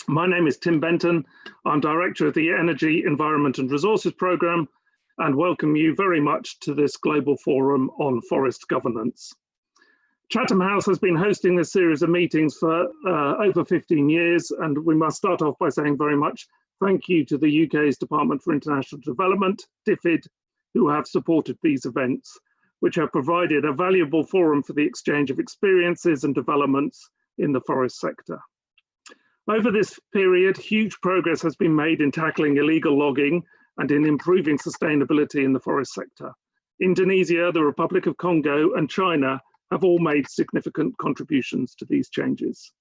My name is Tim Benton. I'm Director of the Energy, Environment and Resources Programme, and welcome you very much to this Global Forum on Forest Governance. Chatham House has been hosting this series of meetings for over 15 years, and we must start off by saying very much thank you to the UK's Department for International Development, DFID, who have supported these events, which have provided a valuable forum for the exchange of experiences and developments in the forest sector. Over this period, huge progress has been made in tackling illegal logging and in improving sustainability in the forest sector. Indonesia, the Republic of Congo, and China have all made significant contributions to these changes.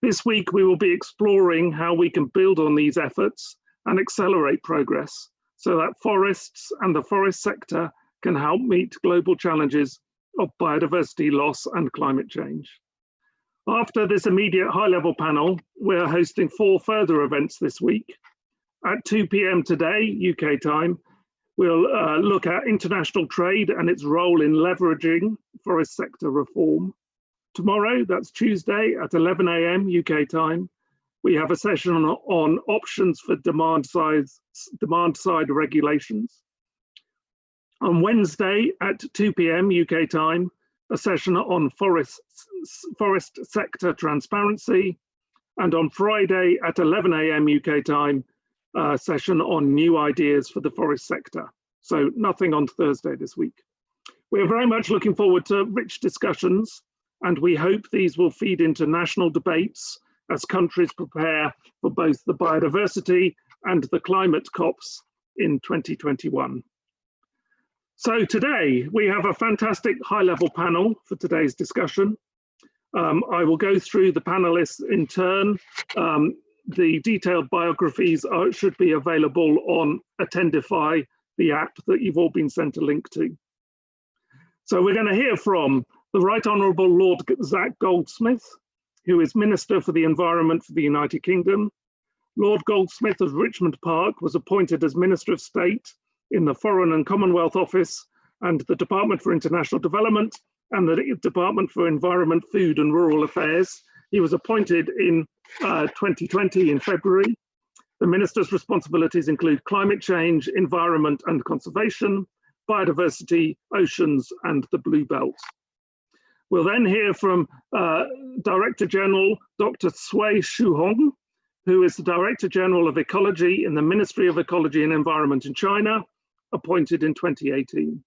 This week, we will be exploring how we can build on these efforts and accelerate progress so that forests and the forest sector can help meet global challenges of biodiversity loss and climate change. After this immediate high-level panel, we're hosting 4 further events this week. At 2 p.m. today, UK time, we'll look at international trade and its role in leveraging forest sector reform. Tomorrow, that's Tuesday, at 11 a.m. UK time, we have a session on options for demand-side regulations. On Wednesday at 2 p.m. UK time, a session on forest sector transparency, and on Friday at 11 a.m. UK time, a session on new ideas for the forest sector. So nothing on Thursday this week. We're very much looking forward to rich discussions, and we hope these will feed into national debates as countries prepare for both the biodiversity and the climate COPs in 2021. So today we have a fantastic high-level panel for today's discussion. I will go through the panelists in turn. The detailed biographies should be available on Attendify, the app that you've all been sent a link to. So we're going to hear from the Right Honourable Lord Zach Goldsmith, who is Minister for the Environment for the United Kingdom. Lord Goldsmith of Richmond Park was appointed as Minister of State in the Foreign and Commonwealth Office and the Department for International Development and the Department for Environment, Food and Rural Affairs. He was appointed in 2020 in February. The Minister's responsibilities include climate change, environment and conservation, biodiversity, oceans and the Blue Belt. We'll then hear from Director General Dr. Cui Shuhong, who is the Director General of Ecology in the Ministry of Ecology and Environment in China, appointed in 2018.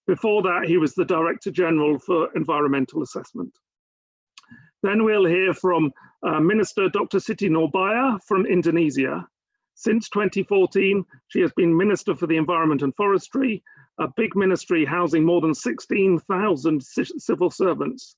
Before that, he was the Director General for Environmental Assessment. Then we'll hear from Minister Dr. Siti Nurbaya from Indonesia. Since 2014, she has been Minister for the Environment and Forestry, a big ministry housing more than 16,000 civil servants.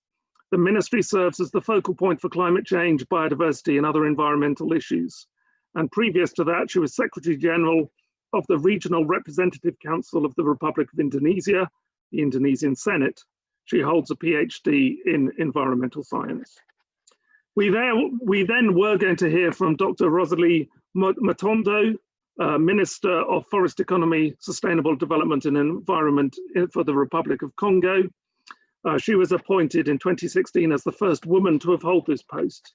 The ministry serves as the focal point for climate change, biodiversity and other environmental issues. And previous to that, she was Secretary General of the Regional Representative Council of the Republic of Indonesia, the Indonesian Senate. She holds a PhD in environmental science. We then were going to hear from Dr. Rosalie Matondo, Minister of Forest Economy, Sustainable Development and Environment for the Republic of Congo. She was appointed in 2016 as the first woman to have held this post.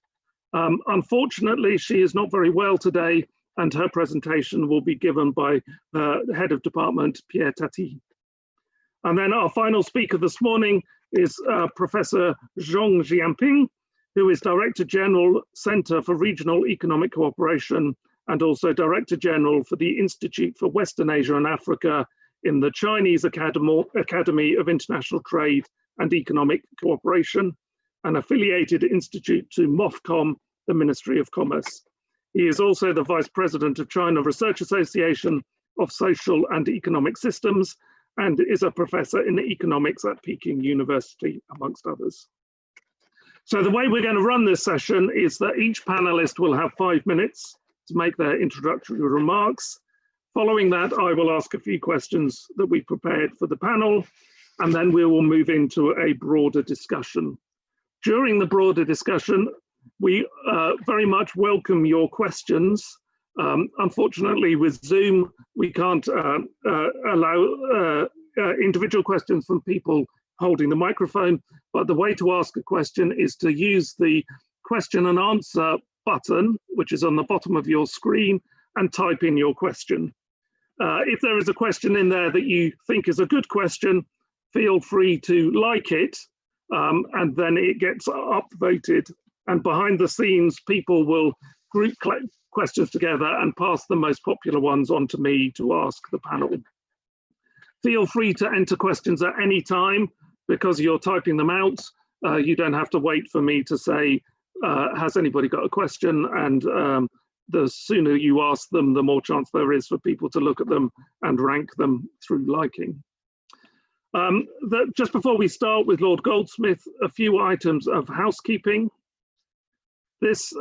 Unfortunately, she is not very well today, and her presentation will be given by the Head of Department, Pierre Tati. And then our final speaker this morning is Professor Zhong Jianping, who is Director General, Center for Regional Economic Cooperation, and also Director General for the Institute for Western Asia and Africa in the Chinese Academy of International Trade and Economic Cooperation, an affiliated institute to MOFCOM, the Ministry of Commerce. He is also the Vice President of China Research Association of Social and Economic Systems and is a professor in economics at Peking University, amongst others. So the way we're going to run this session is that each panelist will have 5 minutes to make their introductory remarks. Following that, I will ask a few questions that we prepared for the panel, and then we will move into a broader discussion. During the broader discussion, we very much welcome your questions. Unfortunately, with Zoom, we can't allow individual questions from people holding the microphone, but the way to ask a question is to use the question and answer button, which is on the bottom of your screen, and type in your question. If there is a question in there that you think is a good question, feel free to like it, and then it gets upvoted. And behind the scenes, people will group questions together and pass the most popular ones on to me to ask the panel. Feel free to enter questions at any time because you're typing them out. You don't have to wait for me to say, has anybody got a question? And the sooner you ask them, the more chance there is for people to look at them and rank them through liking. Just before we start with Lord Goldsmith, a few items of housekeeping. This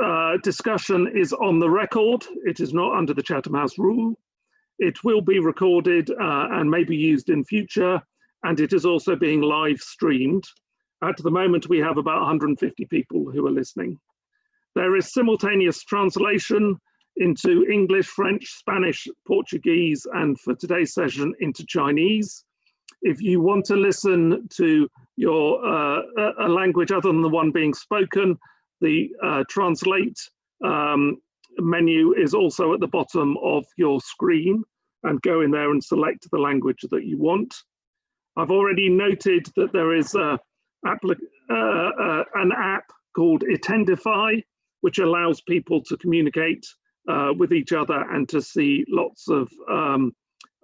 discussion is on the record. It is not under the Chatham House rule. It will be recorded and may be used in future, and it is also being live streamed. At the moment, we have about 150 people who are listening. There is simultaneous translation into English, French, Spanish, Portuguese, and for today's session into Chinese. If you want to listen to a language other than the one being spoken, the translate menu is also at the bottom of your screen, and go in there and select the language that you want. I've already noted that there is an app called Attendify, which allows people to communicate with each other and to see lots of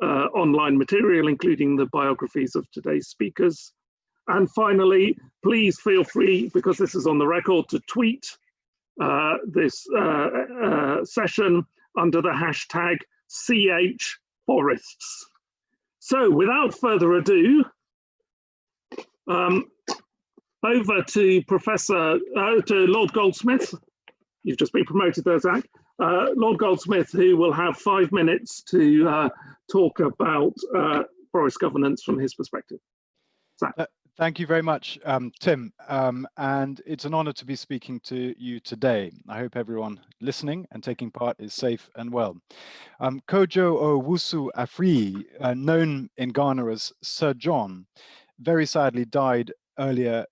online material, including the biographies of today's speakers. And finally, please feel free, because this is on the record, to tweet this session under the hashtag #CHForests. So without further ado, over to Lord Goldsmith. You've just been promoted there, Zach. Lord Goldsmith, who will have 5 minutes to talk about forest governance from his perspective. Zach. Thank you very much, Tim, and it's an honor to be speaking to you today. I hope everyone listening and taking part is safe and well. Kojo Owusu Afri, known in Ghana as Sir John, very sadly died earlier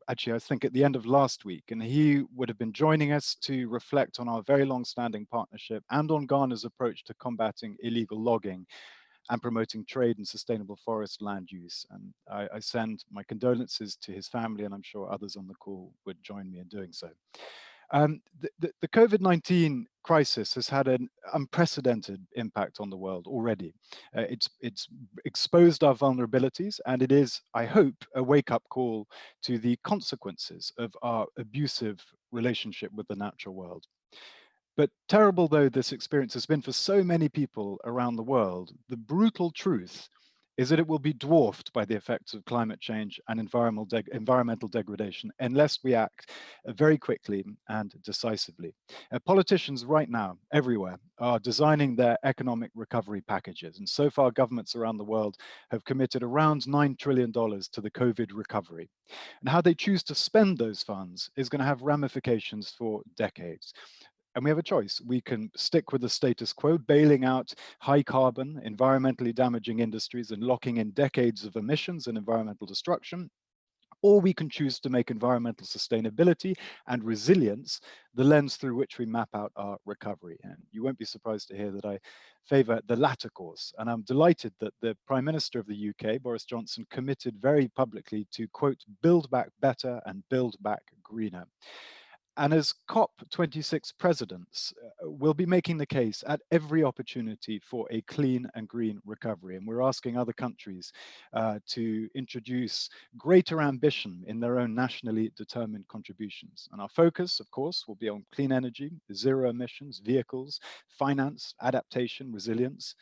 actually I think at the end of last week, and he would have been joining us to reflect on our very long-standing partnership and on Ghana's approach to combating illegal logging and promoting trade and sustainable forest land use. And I send my condolences to his family, and I'm sure others on the call would join me in doing so. The COVID-19 crisis has had an unprecedented impact on the world already. It's exposed our vulnerabilities, and it is, I hope, a wake-up call to the consequences of our abusive relationship with the natural world. But terrible though this experience has been for so many people around the world, the brutal truth is that it will be dwarfed by the effects of climate change and environmental degradation unless we act very quickly and decisively. Politicians right now, everywhere, are designing their economic recovery packages. And so far, governments around the world have committed around $9 trillion to the COVID recovery. And how they choose to spend those funds is going to have ramifications for decades. And we have a choice. We can stick with the status quo, bailing out high carbon, environmentally damaging industries and locking in decades of emissions and environmental destruction. Or we can choose to make environmental sustainability and resilience the lens through which we map out our recovery. And you won't be surprised to hear that I favor the latter course. And I'm delighted that the Prime Minister of the UK, Boris Johnson, committed very publicly to, quote, build back better and build back greener. And as COP26 presidents, we'll be making the case at every opportunity for a clean and green recovery. And we're asking other countries to introduce greater ambition in their own nationally determined contributions. And our focus, of course, will be on clean energy, zero emissions, vehicles, finance, adaptation, resilience.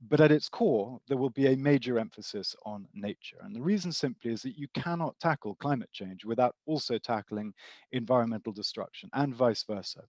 But at its core, there will be a major emphasis on nature. And the reason simply is that you cannot tackle climate change without also tackling environmental destruction and vice versa.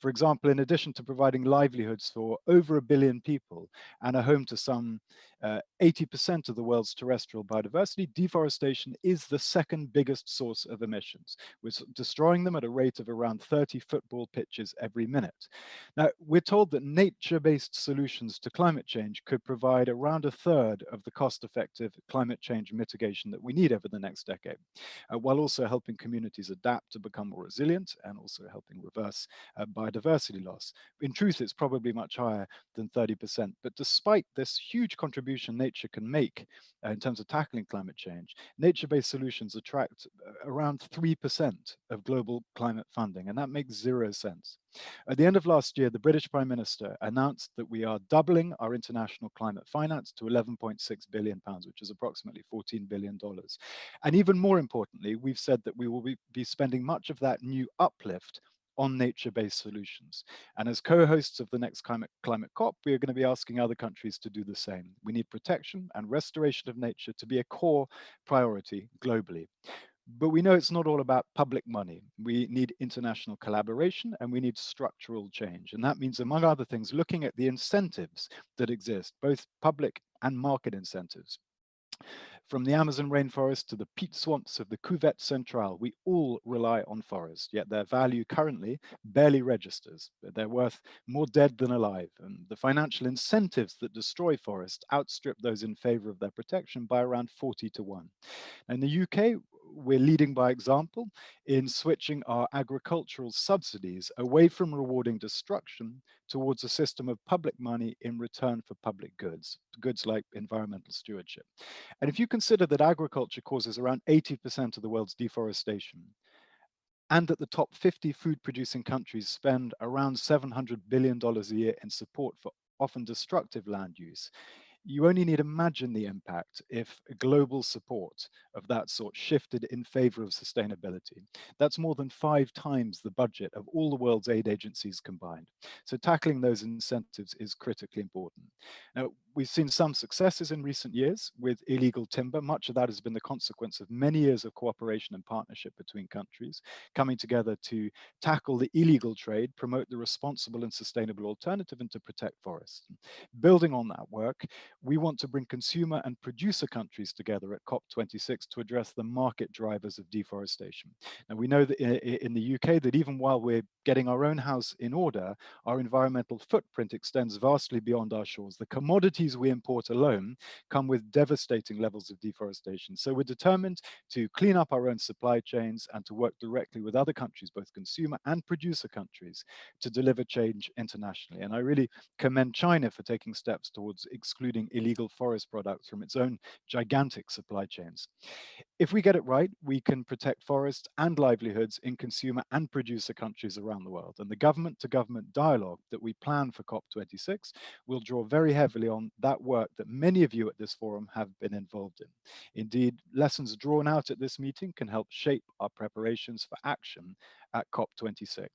For example, in addition to providing livelihoods for over 1 billion people and a home to some 80% of the world's terrestrial biodiversity, deforestation is the second biggest source of emissions. We're destroying them at a rate of around 30 football pitches every minute. Now, we're told that nature-based solutions to climate change could provide around a third of the cost-effective climate change mitigation that we need over the next decade, while also helping communities adapt to become more resilient and also helping reverse biodiversity loss. In truth, it's probably much higher than 30%, but despite this huge contribution nature can make in terms of tackling climate change, nature-based solutions attract around 3% of global climate funding, and that makes zero sense. At the end of last year, the British Prime Minister announced that we are doubling our international climate finance to £11.6 billion, which is approximately $14 billion. And even more importantly, we've said that we will be spending much of that new uplift on nature-based solutions. And as co-hosts of the next climate COP, we are going to be asking other countries to do the same. We need protection and restoration of nature to be a core priority globally. But we know it's not all about public money. We need international collaboration and we need structural change. And that means, among other things, looking at the incentives that exist, both public and market incentives. From the Amazon rainforest to the peat swamps of the Cuvette Centrale, we all rely on forest, yet their value currently barely registers. They're worth more dead than alive, and the financial incentives that destroy forest outstrip those in favor of their protection by around 40 to 1. In the UK, we're leading by example in switching our agricultural subsidies away from rewarding destruction towards a system of public money in return for public goods, goods like environmental stewardship. And if you consider that agriculture causes around 80% of the world's deforestation, and that the top 50 food-producing countries spend around $700 billion a year in support for often destructive land use, you only need to imagine the impact if global support of that sort shifted in favor of sustainability. That's more than 5 times the budget of all the world's aid agencies combined. So tackling those incentives is critically important. Now, we've seen some successes in recent years with illegal timber. Much of that has been the consequence of many years of cooperation and partnership between countries, coming together to tackle the illegal trade, promote the responsible and sustainable alternative, and to protect forests. Building on that work, we want to bring consumer and producer countries together at COP26 to address the market drivers of deforestation. Now, we know that in the UK that even while we're getting our own house in order, our environmental footprint extends vastly beyond our shores. The commodities we import alone come with devastating levels of deforestation. So we're determined to clean up our own supply chains and to work directly with other countries, both consumer and producer countries, to deliver change internationally. And I really commend China for taking steps towards excluding illegal forest products from its own gigantic supply chains. If we get it right, we can protect forests and livelihoods in consumer and producer countries around the world. And the government-to-government dialogue that we plan for COP26 will draw very heavily on that work that many of you at this forum have been involved in. Indeed, lessons drawn out at this meeting can help shape our preparations for action at COP26.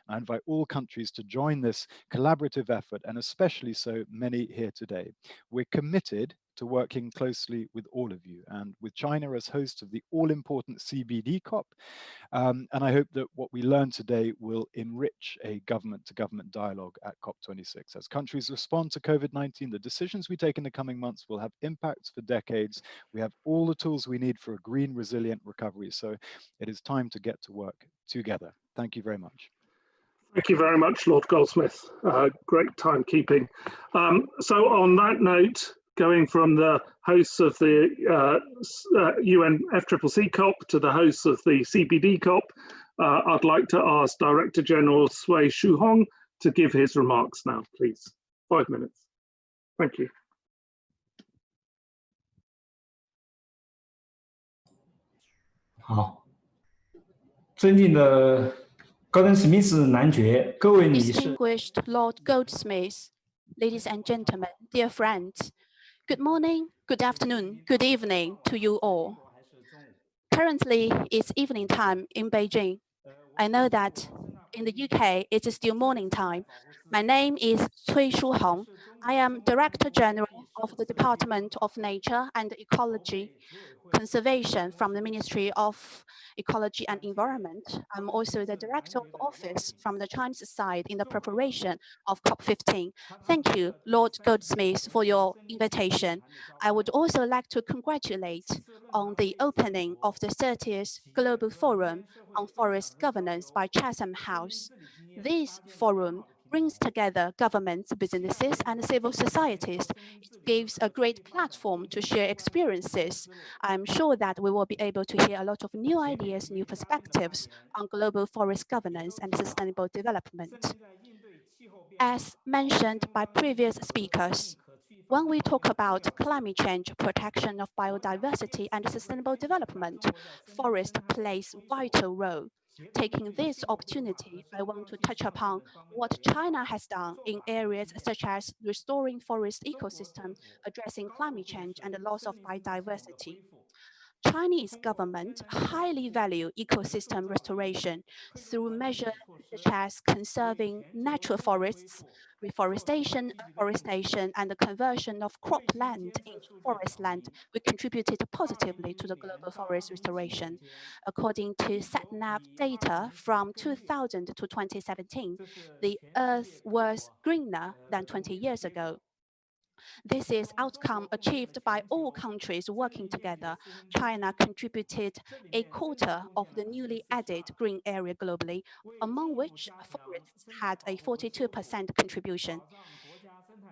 I invite all countries to join this collaborative effort, and especially so many here today. We're committed to working closely with all of you and with China as host of the all-important CBD COP. And I hope that what we learned today will enrich a government-to-government dialogue at COP26. As countries respond to COVID-19, the decisions we take in the coming months will have impacts for decades. We have all the tools we need for a green, resilient recovery. So it is time to get to work together. Thank you very much. Thank you very much, Lord Goldsmith. Great timekeeping. So on that note, going from the hosts of the UN FCCC COP to the hosts of the CBD COP, I'd like to ask Director General Sui Shuhong to give his remarks now, please. 5 minutes. Thank you. Distinguished Lord Goldsmith, ladies and gentlemen, dear friends, good morning, good afternoon, good evening to you all. Currently, it's evening time in Beijing. I know that in the UK, it is still morning time, My name is Cui Shuhong. I am Director General of the Department of Nature and Ecology Conservation from the Ministry of Ecology and Environment. I'm also the Director of Office from the Chinese side in the preparation of COP15. Thank you, Lord Goldsmith, for your invitation. I would also like to congratulate on the opening of the 30th Global Forum on Forest Governance by Chatham House. This forum brings together governments, businesses, and civil societies. It gives a great platform to share experiences. I'm sure that we will be able to hear a lot of new ideas, new perspectives on global forest governance and sustainable development. As mentioned by previous speakers, when we talk about climate change, protection of biodiversity, and sustainable development, forest plays a vital role. Taking this opportunity, I want to touch upon what China has done in areas such as restoring forest ecosystem, addressing climate change, and the loss of biodiversity. Chinese government highly value ecosystem restoration through measures such as conserving natural forests, reforestation, afforestation, and the conversion of cropland into forest land. We contributed positively to the global forest restoration. According to SatNav data from 2000 to 2017, the Earth was greener than 20 years ago. This is outcome achieved by all countries working together. China contributed a quarter of the newly added green area globally, among which forests had a 42% contribution.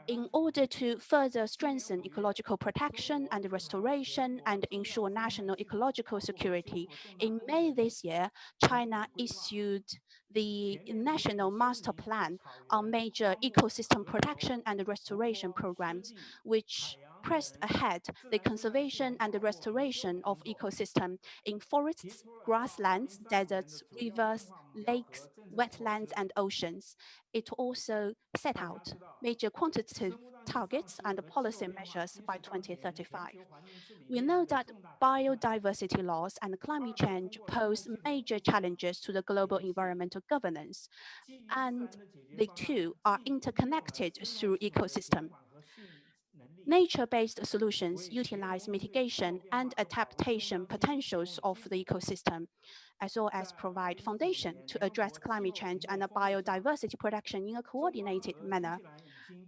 In order to further strengthen ecological protection and restoration and ensure national ecological security, in May this year, China issued the National Master Plan on major ecosystem protection and restoration programs, which pressed ahead the conservation and the restoration of ecosystem in forests, grasslands, deserts, rivers, lakes, wetlands, and oceans. It also set out major quantitative targets and policy measures by 2035. We know that biodiversity loss and climate change pose major challenges to the global environmental governance, and the two are interconnected through ecosystem. Nature-based solutions utilize mitigation and adaptation potentials of the ecosystem, as well as provide foundation to address climate change and biodiversity protection in a coordinated manner.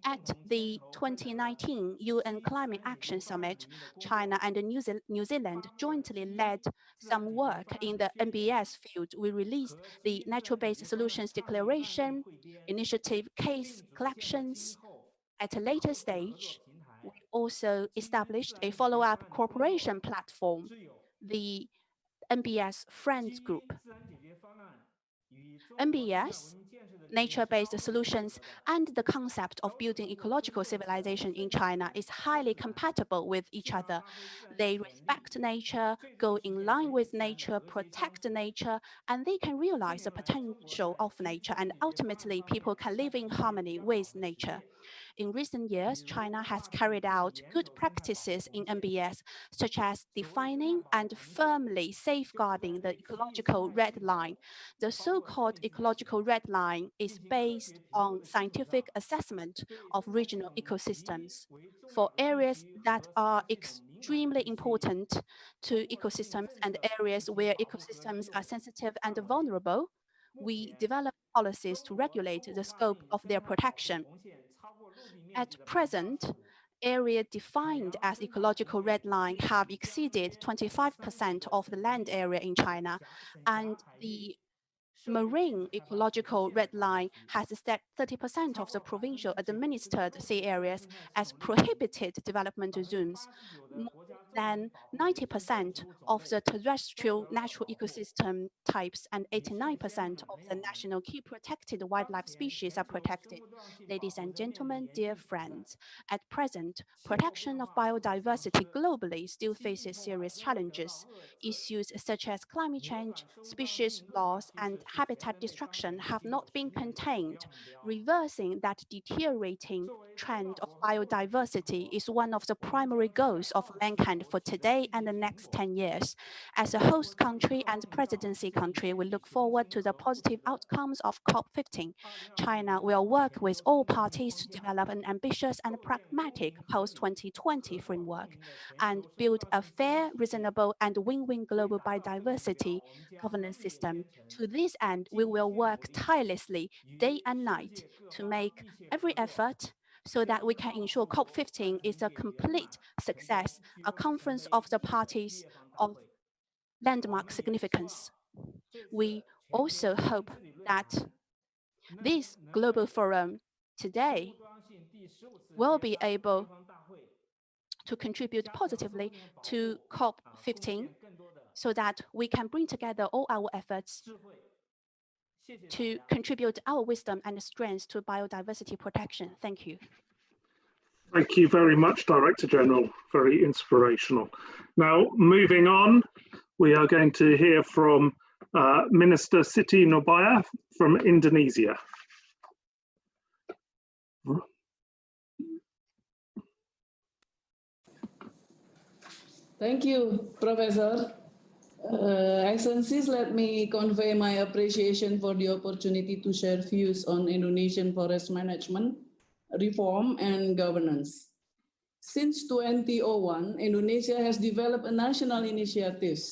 At the 2019 UN Climate Action Summit, China and New Zealand jointly led some work in the NBS field. We released the Natural-Based Solutions Declaration, initiative case collections. At a later stage, we also established a follow-up cooperation platform, the NBS Friends Group. NBS, nature-based solutions, and the concept of building ecological civilization in China is highly compatible with each other. They respect nature, go in line with nature, protect nature, and they can realize the potential of nature, and ultimately people can live in harmony with nature. In recent years, China has carried out good practices in NBS, such as defining and firmly safeguarding the ecological red line. The so-called ecological red line is based on scientific assessment of regional ecosystems. For areas that are extremely important to ecosystems and areas where ecosystems are sensitive and vulnerable, we develop policies to regulate the scope of their protection. At present, area defined as ecological red line have exceeded 25% of the land area in China, and the marine ecological red line has set 30% of the provincial administered sea areas as prohibited development zones. More than 90% of the terrestrial natural ecosystem types and 89% of the national key protected wildlife species are protected. Ladies and gentlemen, dear friends, at present, protection of biodiversity globally still faces serious challenges. Issues such as climate change, species loss, and habitat destruction have not been contained. Reversing that deteriorating trend of biodiversity is one of the primary goals of mankind and for today and the next 10 years. As a host country and presidency country, we look forward to the positive outcomes of COP15. China will work with all parties to develop an ambitious and pragmatic post-2020 framework and build a fair, reasonable, and win-win global biodiversity governance system. To this end, we will work tirelessly day and night to make every effort so that we can ensure COP15 is a complete success, a conference of the parties of landmark significance. We also hope that this global forum today will be able to contribute positively to COP15 so that we can bring together all our efforts to contribute our wisdom and strength to biodiversity protection. Thank you. Thank you very much, Director General. Very inspirational. Now, moving on, we are going to hear from Minister Siti Nurbaya from Indonesia. Thank you, Professor. Excellencies, let me convey my appreciation for the opportunity to share views on Indonesian forest management, reform, and governance. Since 2001, Indonesia has developed a national initiative,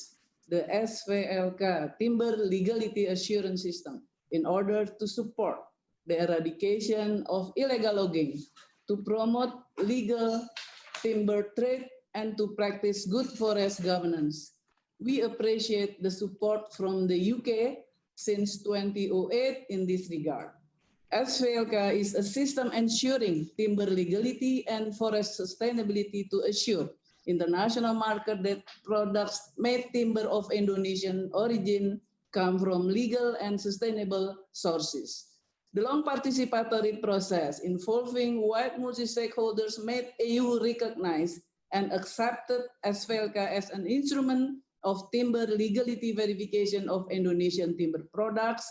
the SVLK, Timber Legality Assurance System, in order to support the eradication of illegal logging, to promote legal timber trade, and to practice good forest governance. We appreciate the support from the UK since 2008 in this regard. SVLK is a system ensuring timber legality and forest sustainability to assure international market that products made timber of Indonesian origin come from legal and sustainable sources. The long participatory process involving wide multi-stakeholders made EU recognize and accepted SVLK as an instrument of timber legality verification of Indonesian timber products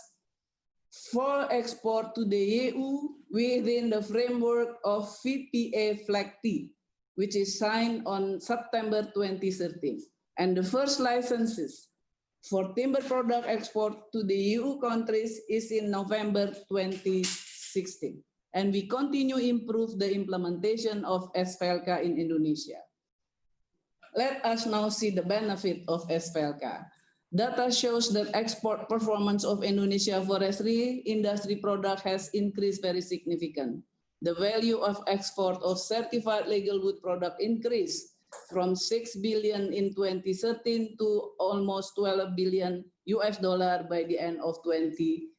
for export to the EU within the framework of VPA FLEGT, which is signed on September 2013. And the first licenses for timber product export to the EU countries is in November 2016. And we continue to improve the implementation of SVLK in Indonesia. Let us now see the benefit of SVLK. Data shows that export performance of Indonesia forestry industry product has increased very significant. The value of export of certified legal wood product increased from 6 billion in 2013 to almost $12 billion by the end of 2019.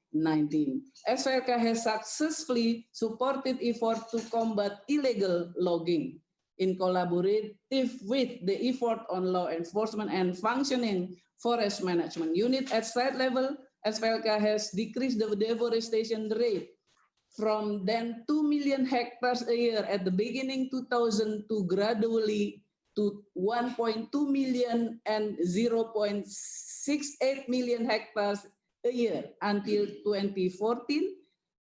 SVLK has successfully supported effort to combat illegal logging. In collaborative with the effort on law enforcement and functioning forest management unit at site level, SVLK has decreased the deforestation rate from then 2 million hectares a year at the beginning 2000 to gradually to 1.2 million and 0.68 million hectares a year until 2014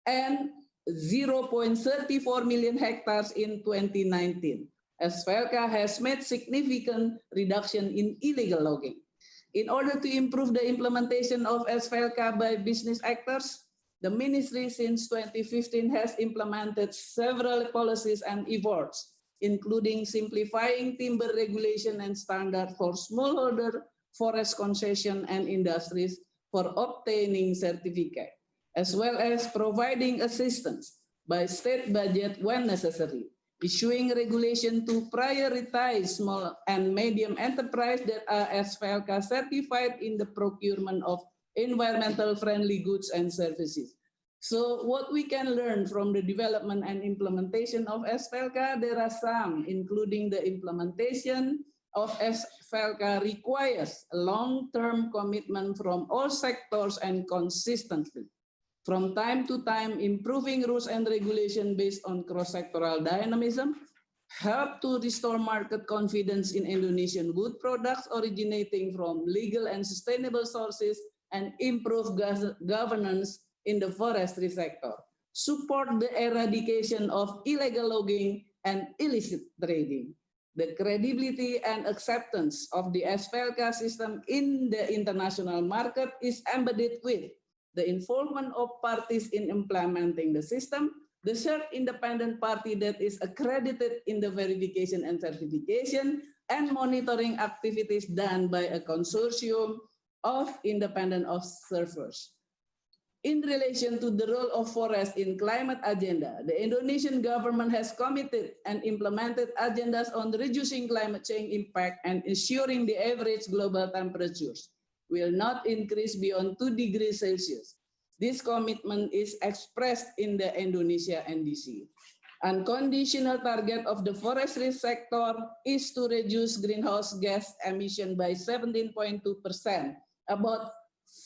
and 0.34 million hectares in 2019. SVLK has made significant reduction in illegal logging. In order to improve the implementation of SVLK by business actors, the ministry since 2015 has implemented several policies and efforts, including simplifying timber regulation and standard for smallholder forest concession and industries for obtaining certificate, as well as providing assistance by state budget when necessary, issuing regulation to prioritize small and medium enterprise that are SVLK certified in the procurement of environmental friendly goods and services. So what we can learn from the development and implementation of SVLK, there are some, including the implementation of SVLK requires a long-term commitment from all sectors and consistently. From time to time, improving rules and regulation based on cross-sectoral dynamism help to restore market confidence in Indonesian wood products originating from legal and sustainable sources and improve governance in the forestry sector. Support the eradication of illegal logging and illicit trading. The credibility and acceptance of the SPLK system in the international market is embedded with the involvement of parties in implementing the system, the third independent party that is accredited in the verification and certification and monitoring activities done by a consortium of independent observers. In relation to the role of forest in climate agenda, the Indonesian government has committed and implemented agendas on reducing climate change impact and ensuring the average global temperatures will not increase beyond 2 degrees Celsius. This commitment is expressed in the Indonesia NDC. Unconditional target of the forestry sector is to reduce greenhouse gas emission by 17.2%, about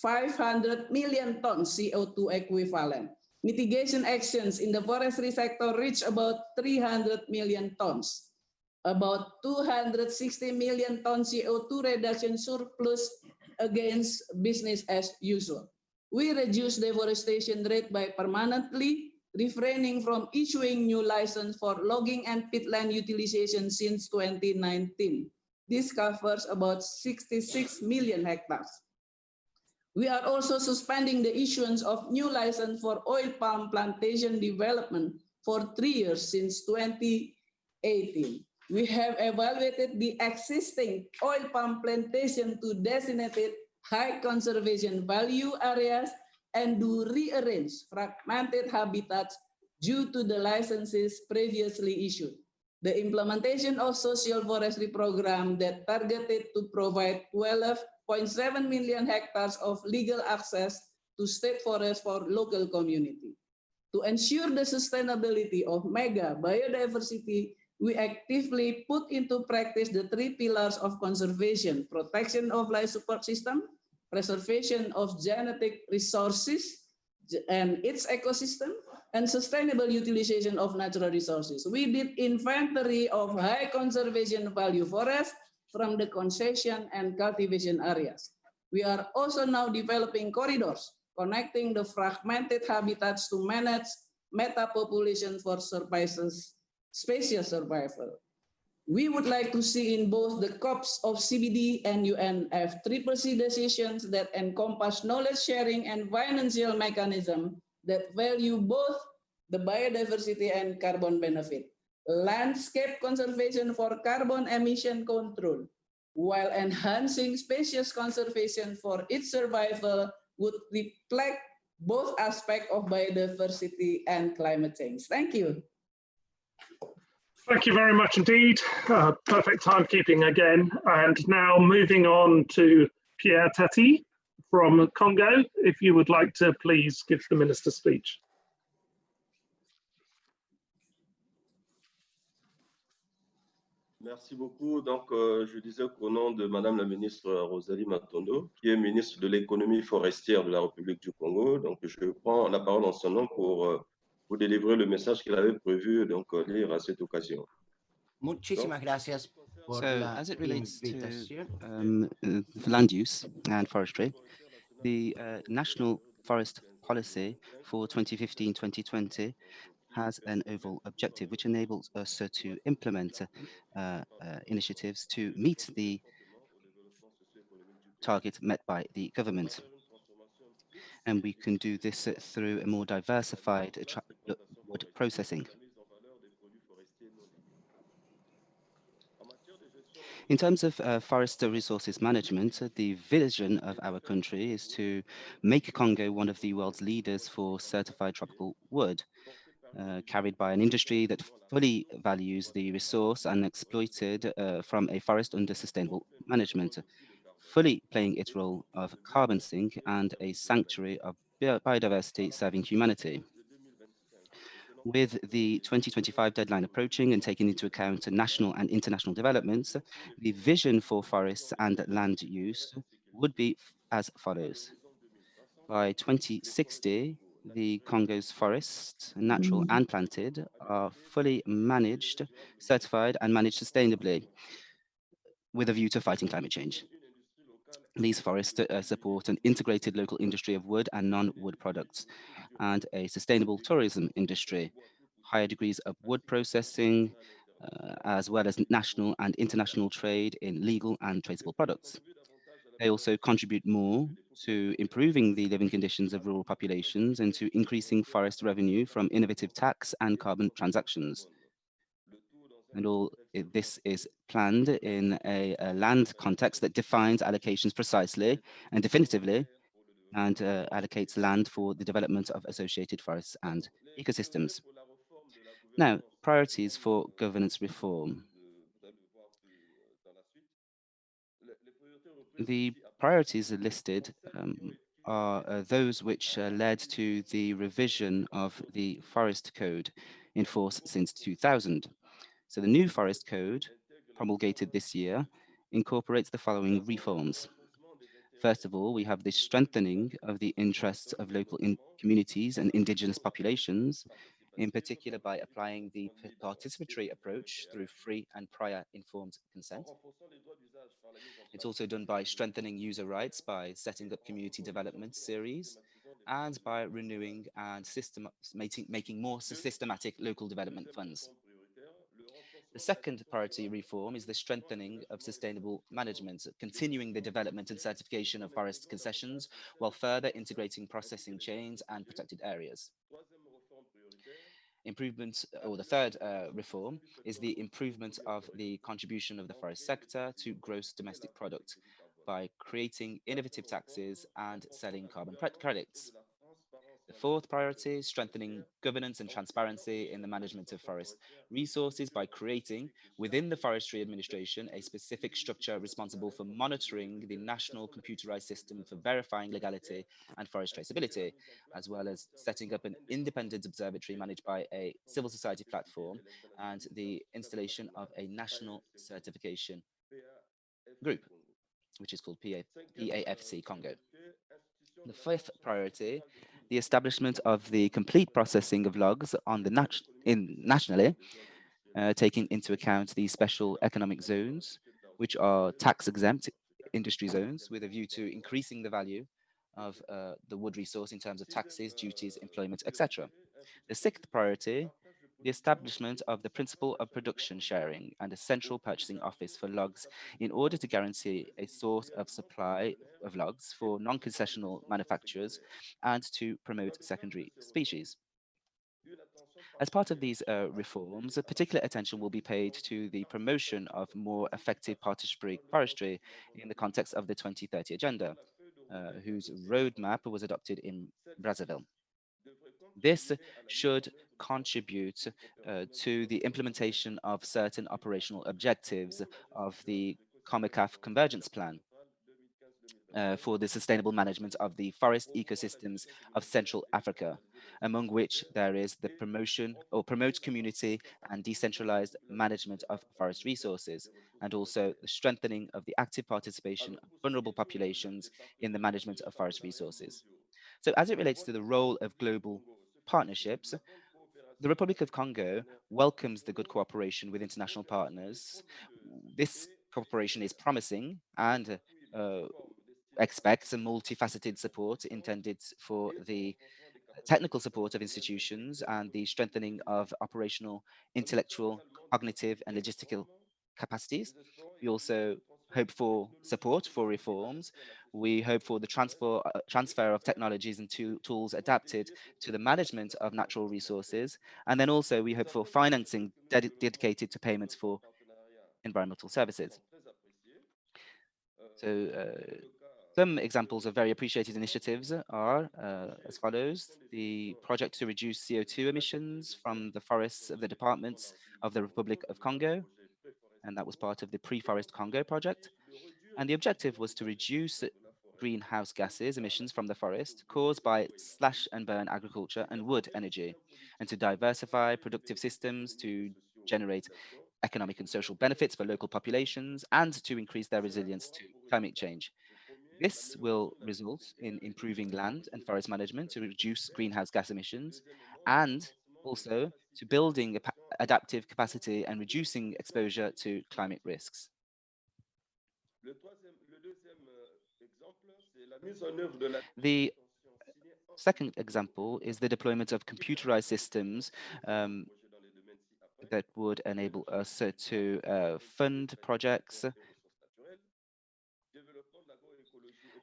500 million tons CO2 equivalent. Mitigation actions in the forestry sector reach about 300 million tons, about 260 million tons CO2 reduction surplus against business as usual. We reduce deforestation rate by permanently refraining from issuing new license for logging and peatland utilization since 2019. This covers about 66 million hectares. We are also suspending the issuance of new license for oil palm plantation development for 3 years since 2018. We have evaluated the existing oil palm plantation to designated high conservation value areas and to rearrange fragmented habitats due to the licenses previously issued. The implementation of social forestry program that targeted to provide 12.7 million hectares of legal access to state forests for local community. To ensure the sustainability of mega biodiversity, we actively put into practice the 3 pillars of conservation: protection of life support system, preservation of genetic resources and its ecosystem, and sustainable utilization of natural resources. We did inventory of high conservation value forests from the concession and cultivation areas. We are also now developing corridors connecting the fragmented habitats to manage meta-population for species survival. We would like to see in both the COPs of CBD and UNFCCC decisions that encompass knowledge sharing and financial mechanism that value both the biodiversity and carbon benefit. Landscape conservation for carbon emission control, while enhancing species conservation for its survival, would reflect both aspects of biodiversity and climate change. Thank you. Thank you very much indeed. Perfect timekeeping again. And now moving on to Pierre Tati from Congo, if you would like to please give the Minister speech. Merci beaucoup. Donc, je disais qu'au nom de Madame la ministre Rosalie Matondo, qui est ministre de l'économie forestière de la République du Congo, donc je prends la parole en son nom pour vous délivrer le message qu'elle avait prévu donc lire à cette occasion. Muchísimas gracias por la as it relates to land use and forestry, the National Forest Policy for 2015-2020 has an overall objective which enables us to implement initiatives to meet the target met by the government. And we can do this through a more diversified wood processing. In terms of forest resources management, the vision of our country is to make Congo one of the world's leaders for certified tropical wood, carried by an industry that fully values the resource and exploited from a forest under sustainable management, fully playing its role of carbon sink and a sanctuary of biodiversity serving humanity. With the 2025 deadline approaching and taking into account national and international developments, the vision for forests and land use would be as follows. By 2060, the Congo's forests, natural and planted, are fully managed, certified and managed sustainably with a view to fighting climate change. These forests support an integrated local industry of wood and non-wood products and a sustainable tourism industry, higher degrees of wood processing, as well as national and international trade in legal and traceable products. They also contribute more to improving the living conditions of rural populations and to increasing forest revenue from innovative tax and carbon transactions. And this is planned in a land context that defines allocations precisely and definitively and allocates land for the development of associated forests and ecosystems. Now, priorities for governance reform. The priorities listed are those which led to the revision of the Forest Code in force since 2000. So the new Forest Code, promulgated this year, incorporates the following reforms. First of all, we have the strengthening of the interests of local communities and indigenous populations, in particular by applying the participatory approach through free and prior informed consent. It's also done by strengthening user rights by setting up community development series and by renewing and making more systematic local development funds. The second priority reform is the strengthening of sustainable management, continuing the development and certification of forest concessions while further integrating processing chains and protected areas. Improvement, or the third reform, is the improvement of the contribution of the forest sector to gross domestic product by creating innovative taxes and selling carbon credits. The fourth priority is strengthening governance and transparency in the management of forest resources by creating, within the Forestry Administration, a specific structure responsible for monitoring the national computerized system for verifying legality and forest traceability, as well as setting up an independent observatory managed by a civil society platform and the installation of a national certification group, which is called PAFC Congo. The fifth priority, the establishment of the complete processing of logs on the nationally, taking into account the special economic zones, which are tax-exempt industry zones, with a view to increasing the value of the wood resource in terms of taxes, duties, employment, etc. The sixth priority, the establishment of the principle of production sharing and a central purchasing office for logs in order to guarantee a source of supply of logs for non-concessional manufacturers and to promote secondary species. As part of these reforms, a particular attention will be paid to the promotion of more effective participatory forestry in the context of the 2030 Agenda, whose roadmap was adopted in Brazzaville. This should contribute to the implementation of certain operational objectives of the COMECAF Convergence Plan for the sustainable management of the forest ecosystems of Central Africa, among which there is the promotion or promote community and decentralized management of forest resources, and also the strengthening of the active participation of vulnerable populations in the management of forest resources. So as it relates to the role of global partnerships, the Republic of Congo welcomes the good cooperation with international partners. This cooperation is promising and expects a multifaceted support intended for the technical support of institutions and the strengthening of operational, intellectual, cognitive, and logistical capacities. We also hope for support for reforms. We hope for the transfer of technologies and tools adapted to the management of natural resources. And then also we hope for financing dedicated to payments for environmental services. So some examples of very appreciated initiatives are as follows: the project to reduce CO2 emissions from the forests of the departments of the Republic of Congo, and that was part of the Pre-Forest Congo project. And the objective was to reduce greenhouse gases emissions from the forest caused by slash and burn agriculture and wood energy, and to diversify productive systems to generate economic and social benefits for local populations and to increase their resilience to climate change. This will result in improving land and forest management to reduce greenhouse gas emissions and also to building adaptive capacity and reducing exposure to climate risks. The second example is the deployment of computerized systems that would enable us to fund projects.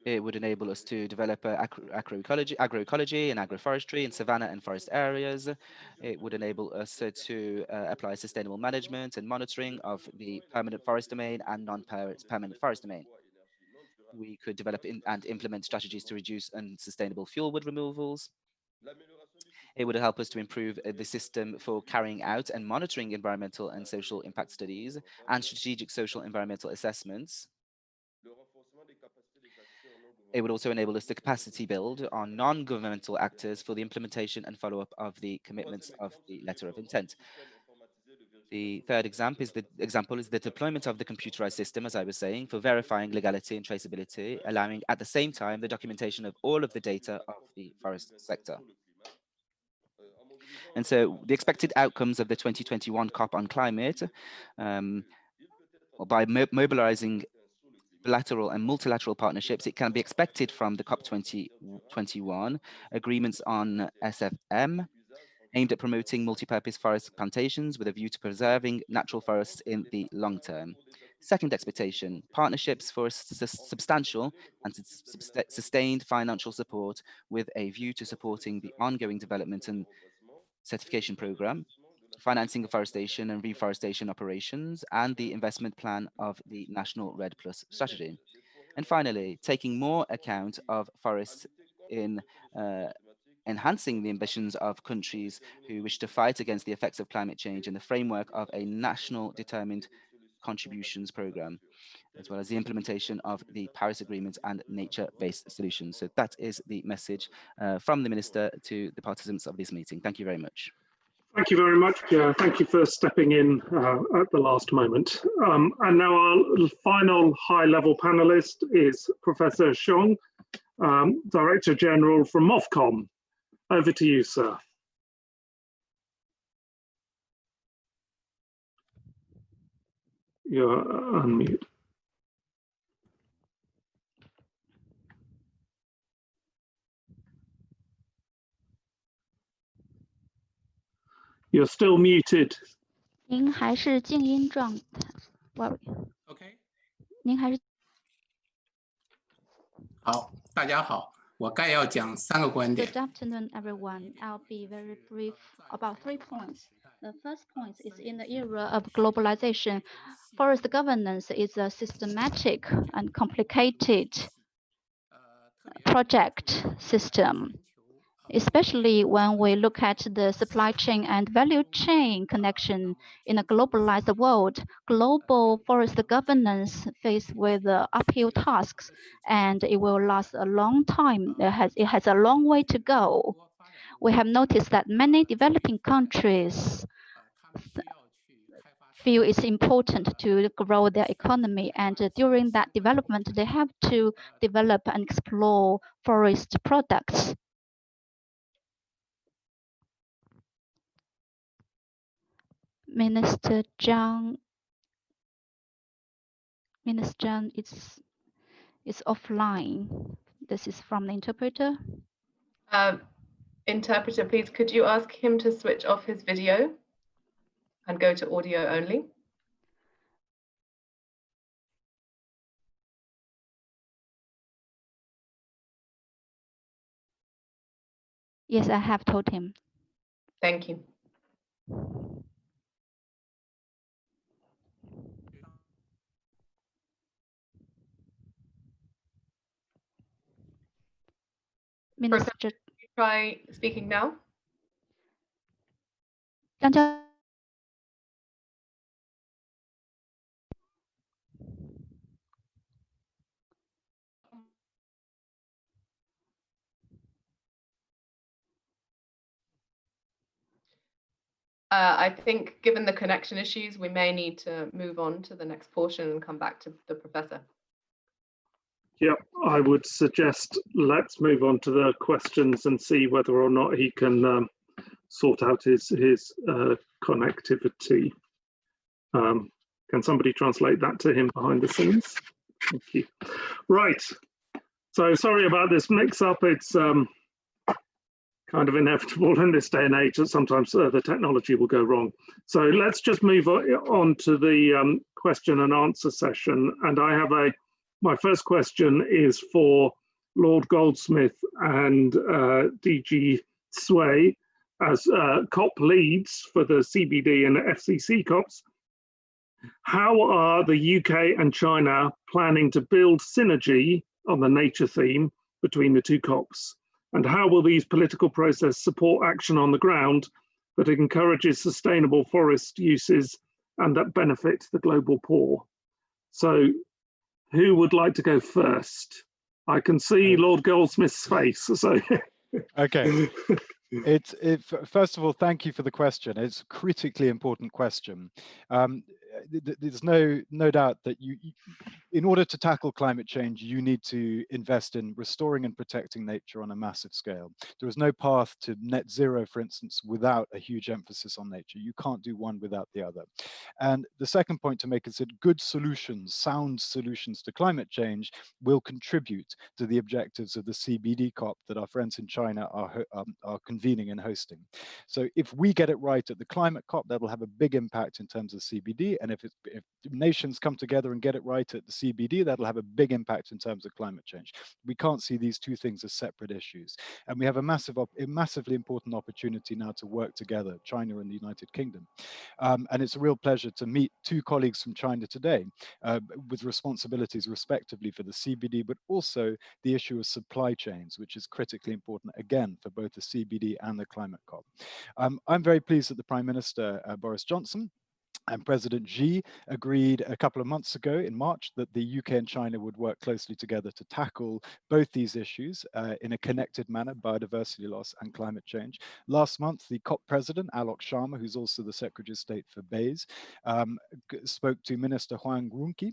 It would enable us to develop agroecology and agroforestry in savanna and forest areas. It would enable us to apply sustainable management and monitoring of the permanent forest domain and non-permanent forest domain. We could develop and implement strategies to reduce unsustainable fuel wood removals. It would help us to improve the system for carrying out and monitoring environmental and social impact studies and strategic social environmental assessments. It would also enable us to capacity build on non-governmental actors for the implementation and follow-up of the commitments of the letter of intent. The third example is the deployment of the computerized system, as I was saying, for verifying legality and traceability, allowing at the same time the documentation of all of the data of the forest sector. And so the expected outcomes of the 2021 COP on climate, by mobilizing bilateral and multilateral partnerships, it can be expected from the COP 2021 agreements on SFM, aimed at promoting multi-purpose forest plantations with a view to preserving natural forests in the long term. Second expectation, partnerships for substantial and sustained financial support with a view to supporting the ongoing development and certification program, financing afforestation and reforestation operations, and the investment plan of the National REDD+ strategy. And finally, taking more account of forests in enhancing the ambitions of countries who wish to fight against the effects of climate change in the framework of a national determined contributions program, as well as the implementation of the Paris Agreement and nature-based solutions. So that is the message from the Minister to the participants of this meeting. Thank you very much. Thank you very much, Pierre. Thank you for stepping in at the last moment. And now our final high-level panelist is Professor Xiong, Director General from MOFCOM. Over to you, sir. You're unmute. You're still muted. 您还是静音状态。OK。您还是。好，大家好，我概要讲3个观点。 Good afternoon, everyone. I'll be very brief about 3 points. The first point is in the era of globalization, forest governance is a systematic and complicated project system. Especially when we look at the supply chain and value chain connection in a globalized world, global forest governance faced with uphill tasks, and it will last a long time. It has a long way to go. We have noticed that many developing countries feel it's important to grow their economy, and during that development, they have to develop and explore forest products. Minister Zhang is offline. This is from the interpreter. Interpreter, please, could you ask him to switch off his video and go to audio only? Yes, I have told him. Thank you. Minister, try speaking now. I think given the connection issues, we may need to move on to the next portion and come back to the professor. Yep, I would suggest let's move on to the questions and see whether or not he can sort out his connectivity. Can somebody translate that to him behind the scenes? Thank you. Right, so sorry about this mix-up. It's kind of inevitable in this day and age that sometimes the technology will go wrong. So let's just move on to the question and answer session. And I have my first question is for Lord Goldsmith and DG Sway as COP leads for the CBD and FCC COPs. How are the UK and China planning to build synergy on the nature theme between the two COPs? And how will these political processes support action on the ground that encourages sustainable forest uses and that benefit the global poor? So who would like to go first? I can see Lord Goldsmith's face. So okay. First of all, thank you for the question. It's a critically important question. There's no doubt that in order to tackle climate change, you need to invest in restoring and protecting nature on a massive scale. There is no path to net zero, for instance, without a huge emphasis on nature. You can't do one without the other. And the second point to make is that good solutions, sound solutions to climate change will contribute to the objectives of the CBD COP that our friends in China are convening and hosting. So if we get it right at the climate COP, that'll have a big impact in terms of CBD. And if nations come together and get it right at the CBD, that'll have a big impact in terms of climate change. We can't see these two things as separate issues. And we have a massively important opportunity now to work together, China and the United Kingdom. And it's a real pleasure to meet two colleagues from China today with responsibilities respectively for the CBD, but also the issue of supply chains, which is critically important, again, for both the CBD and the climate COP. I'm very pleased that the Prime Minister, Boris Johnson, and President Xi agreed a couple of months ago in March that the UK and China would work closely together to tackle both these issues in a connected manner, biodiversity loss and climate change. Last month, the COP president, Alok Sharma, who's also the Secretary of State for BEIS, spoke to Minister Huang Runqi,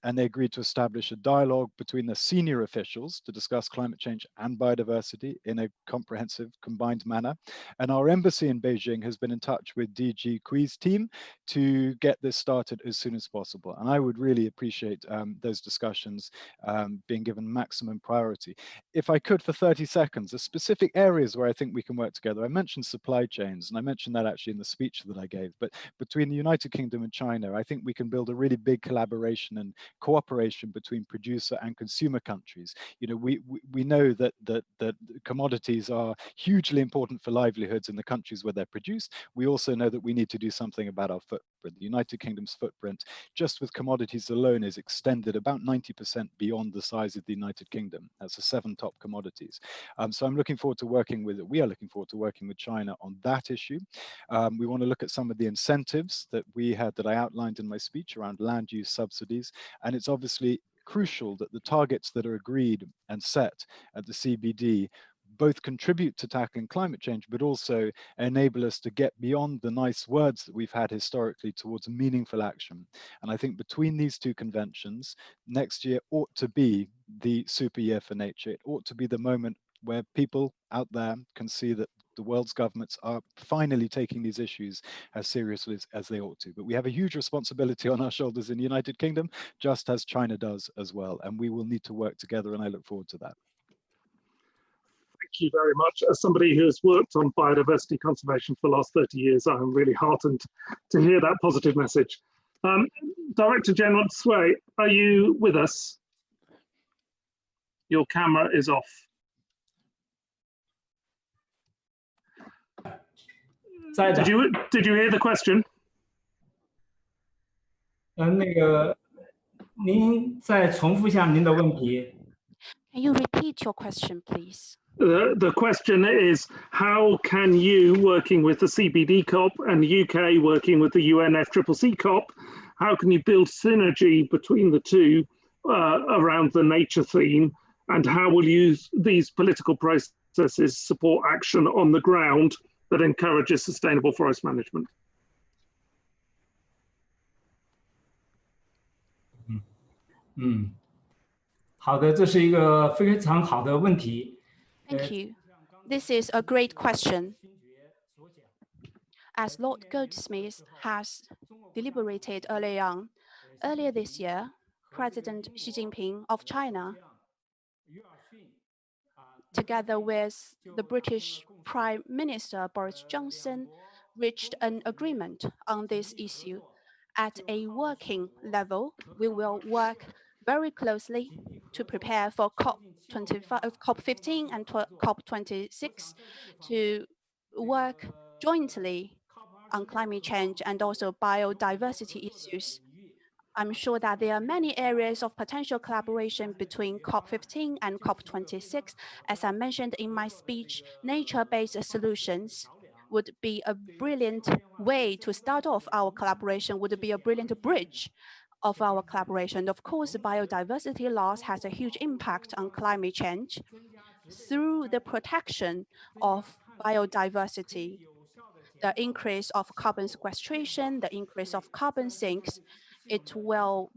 and they agreed to establish a dialogue between the senior officials to discuss climate change and biodiversity in a comprehensive, combined manner. And our embassy in Beijing has been in touch with DG Qui's team to get this started as soon as possible. And I would really appreciate those discussions being given maximum priority. If I could, for 30 seconds, the specific areas where I think we can work together. I mentioned supply chains, and I mentioned that actually in the speech that I gave, but between the United Kingdom and China, I think we can build a really big collaboration and cooperation between producer and consumer countries. You know, we know that commodities are hugely important for livelihoods in the countries where they're produced. We also know that we need to do something about our footprint. The United Kingdom's footprint, just with commodities alone, is extended about 90% beyond the size of the United Kingdom. That's the 7 top commodities. So we are looking forward to working with China on that issue. We want to look at some of the incentives that I outlined in my speech around land use subsidies. And it's obviously crucial that the targets that are agreed and set at the CBD both contribute to tackling climate change, but also enable us to get beyond the nice words that we've had historically towards meaningful action. And I think between these two conventions, next year ought to be the super year for nature. It ought to be the moment where people out there can see that the world's governments are finally taking these issues as seriously as they ought to. But we have a huge responsibility on our shoulders in the United Kingdom, just as China does as well. And we will need to work together, and I look forward to that. Thank you very much. As somebody who has worked on biodiversity conservation for the last 30 years, I'm really heartened to hear that positive message. Director General Sway, are you with us? Your camera is off. Did you hear the question? 那个，您再重复一下您的问题。Can you repeat your question, please? The question is, how can you, working with the CBD COP and the UK working with the UNFCCC COP, how can you build synergy between the two around the nature theme, and how will these political processes support action on the ground that encourages sustainable forest management? Mm. 好的，这是一个非常好的问题。 Thank you. This is a great question. As Lord Goldsmith has deliberated earlier this year, President Xi Jinping of China together with the British Prime Minister Boris Johnson, reached an agreement on this issue. At a working level, we will work very closely to prepare for COP15 and COP26 to work jointly on climate change and also biodiversity issues. I'm sure that there are many areas of potential collaboration between COP15 and COP26. As I mentioned in my speech, nature-based solutions would be a brilliant way to start off our collaboration, would be a brilliant bridge of our collaboration. Of course, biodiversity loss has a huge impact on climate change. Through the protection of biodiversity, the increase of carbon sequestration, the increase of carbon sinks, it will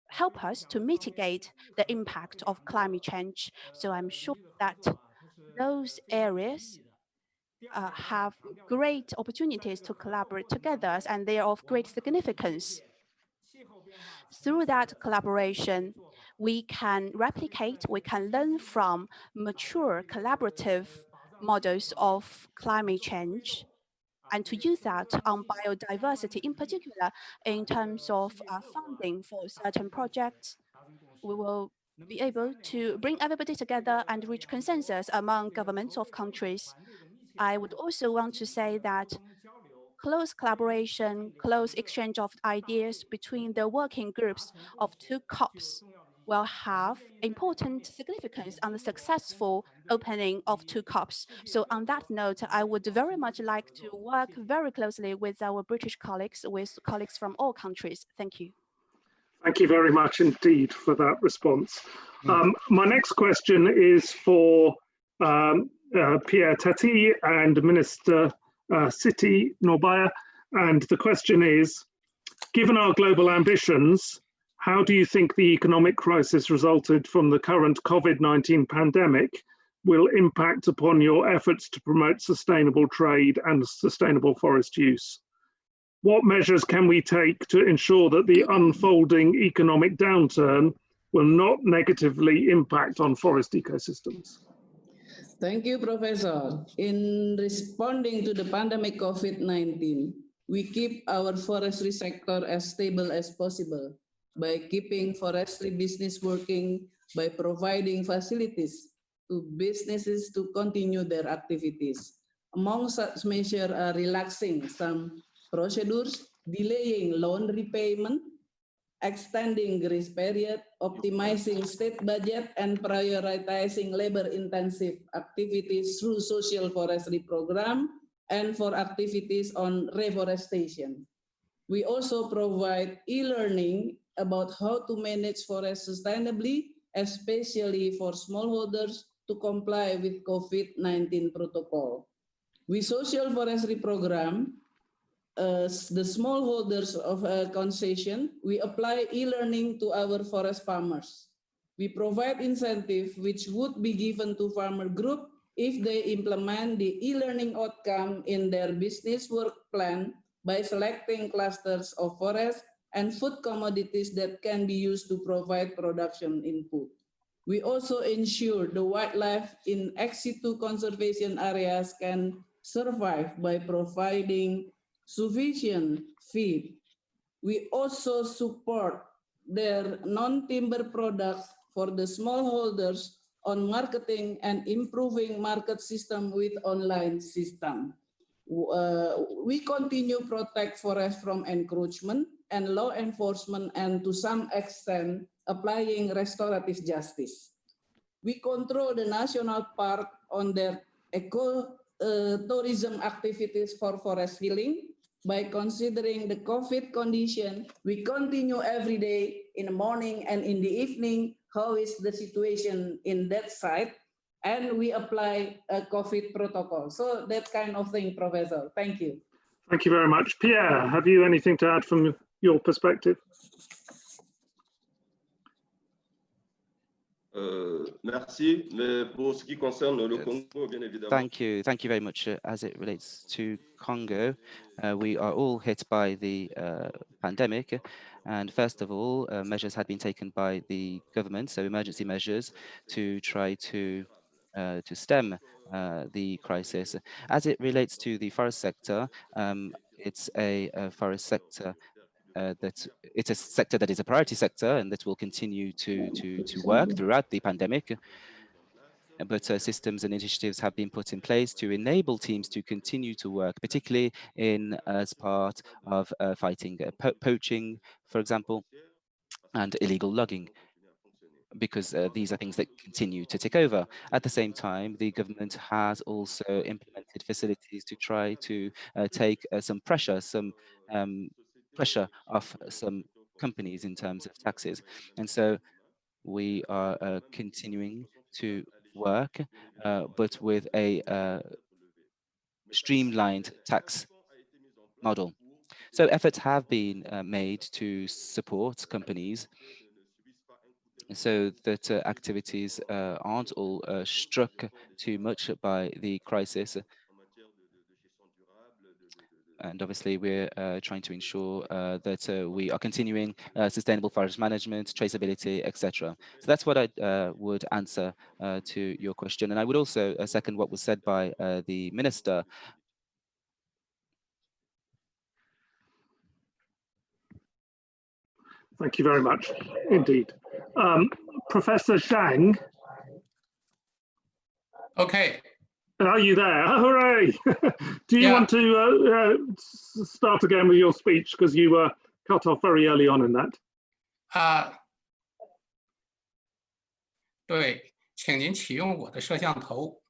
help us to mitigate the impact of climate change. So I'm sure that those areas have great opportunities to collaborate together, and they are of great significance. Through that collaboration, we can replicate, we can learn from mature collaborative models of climate change, and to use that on biodiversity, in particular, in terms of funding for certain projects. We will be able to bring everybody together and reach consensus among governments of countries. I would also want to say that close collaboration, close exchange of ideas between the working groups of two COPs will have important significance on the successful opening of two COPs. So on that note, I would very much like to work very closely with our British colleagues, with colleagues from all countries. Thank you. Thank you very much indeed for that response. My next question is for Pierre Tati and Minister Siti Nurbaya, and the question is, given our global ambitions, how do you think the economic crisis resulted from the current COVID-19 pandemic will impact upon your efforts to promote sustainable trade and sustainable forest use? What measures can we take to ensure that the unfolding economic downturn will not negatively impact on forest ecosystems? Thank you, Professor. In responding to the pandemic COVID-19, we keep our forestry sector as stable as possible by keeping forestry business working, by providing facilities to businesses to continue their activities. Among such measures are relaxing some procedures, delaying loan repayment, extending grace period, optimizing state budget, and prioritizing labor-intensive activities through social forestry program and for activities on reforestation. We also provide e-learning about how to manage forest sustainably, especially for smallholders to comply with COVID-19 protocol. With social forestry program, the smallholders of a concession, we apply e-learning to our forest farmers. We provide incentive which would be given to farmer group if they implement the e-learning outcome in their business work plan by selecting clusters of forest and food commodities that can be used to provide production input. We also ensure the wildlife in ex situ conservation areas can survive by providing sufficient feed. We also support their non-timber products for the smallholders on marketing and improving market system with online system. We continue protect forest from encroachment and law enforcement, and to some extent applying restorative justice. We control the national park on their eco-tourism activities for forest healing. By considering the COVID condition, we continue every day in the morning and in the evening, how is the situation in that site, and we apply a COVID protocol. So that kind of thing, Professor. Thank you. Thank you very much. Pierre, have you anything to add from your perspective? Merci, mais pour ce qui concerne le Congo, bien évidemment. Thank you very much. As it relates to Congo, we are all hit by the pandemic, and first of all, measures had been taken by the government, so emergency measures to try to stem the crisis. As it relates to the forest sector, it's a forest sector it's a sector that is a priority sector and that will continue to work throughout the pandemic. But systems and initiatives have been put in place to enable teams to continue to work, particularly as part of fighting poaching, for example, and illegal logging, because these are things that continue to take over. At the same time, the government has also implemented facilities to try to take some pressure off some companies in terms of taxes. And so we are continuing to work, but with a streamlined tax model. So efforts have been made to support companies so that activities aren't all struck too much by the crisis. And obviously, we're trying to ensure that we are continuing sustainable forest management, traceability, etc. So that's what I would answer to your question. And I would also second what was said by the minister. Thank you very much indeed. Professor Zhang. Okay. Are you there? Hooray! Do you want to start again with your speech, because you were cut off very early on in that? 对，请您启用我的摄像头，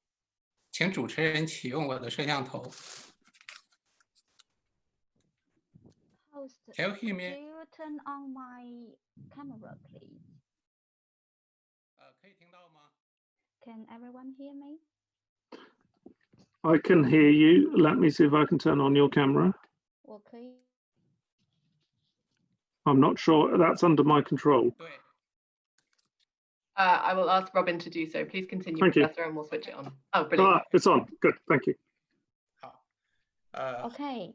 请主持人启用我的摄像头。Can you hear me? Do you turn on my camera, please? 可以听到吗？ Can everyone hear me? I can hear you. Let me see if I can turn on your camera. Okay. I'm not sure that's under my control. I will ask Robin to do so. Please continue, Thank Professor, you. and we'll switch it on. Oh, brilliant. It's on. Good. Thank you. Okay.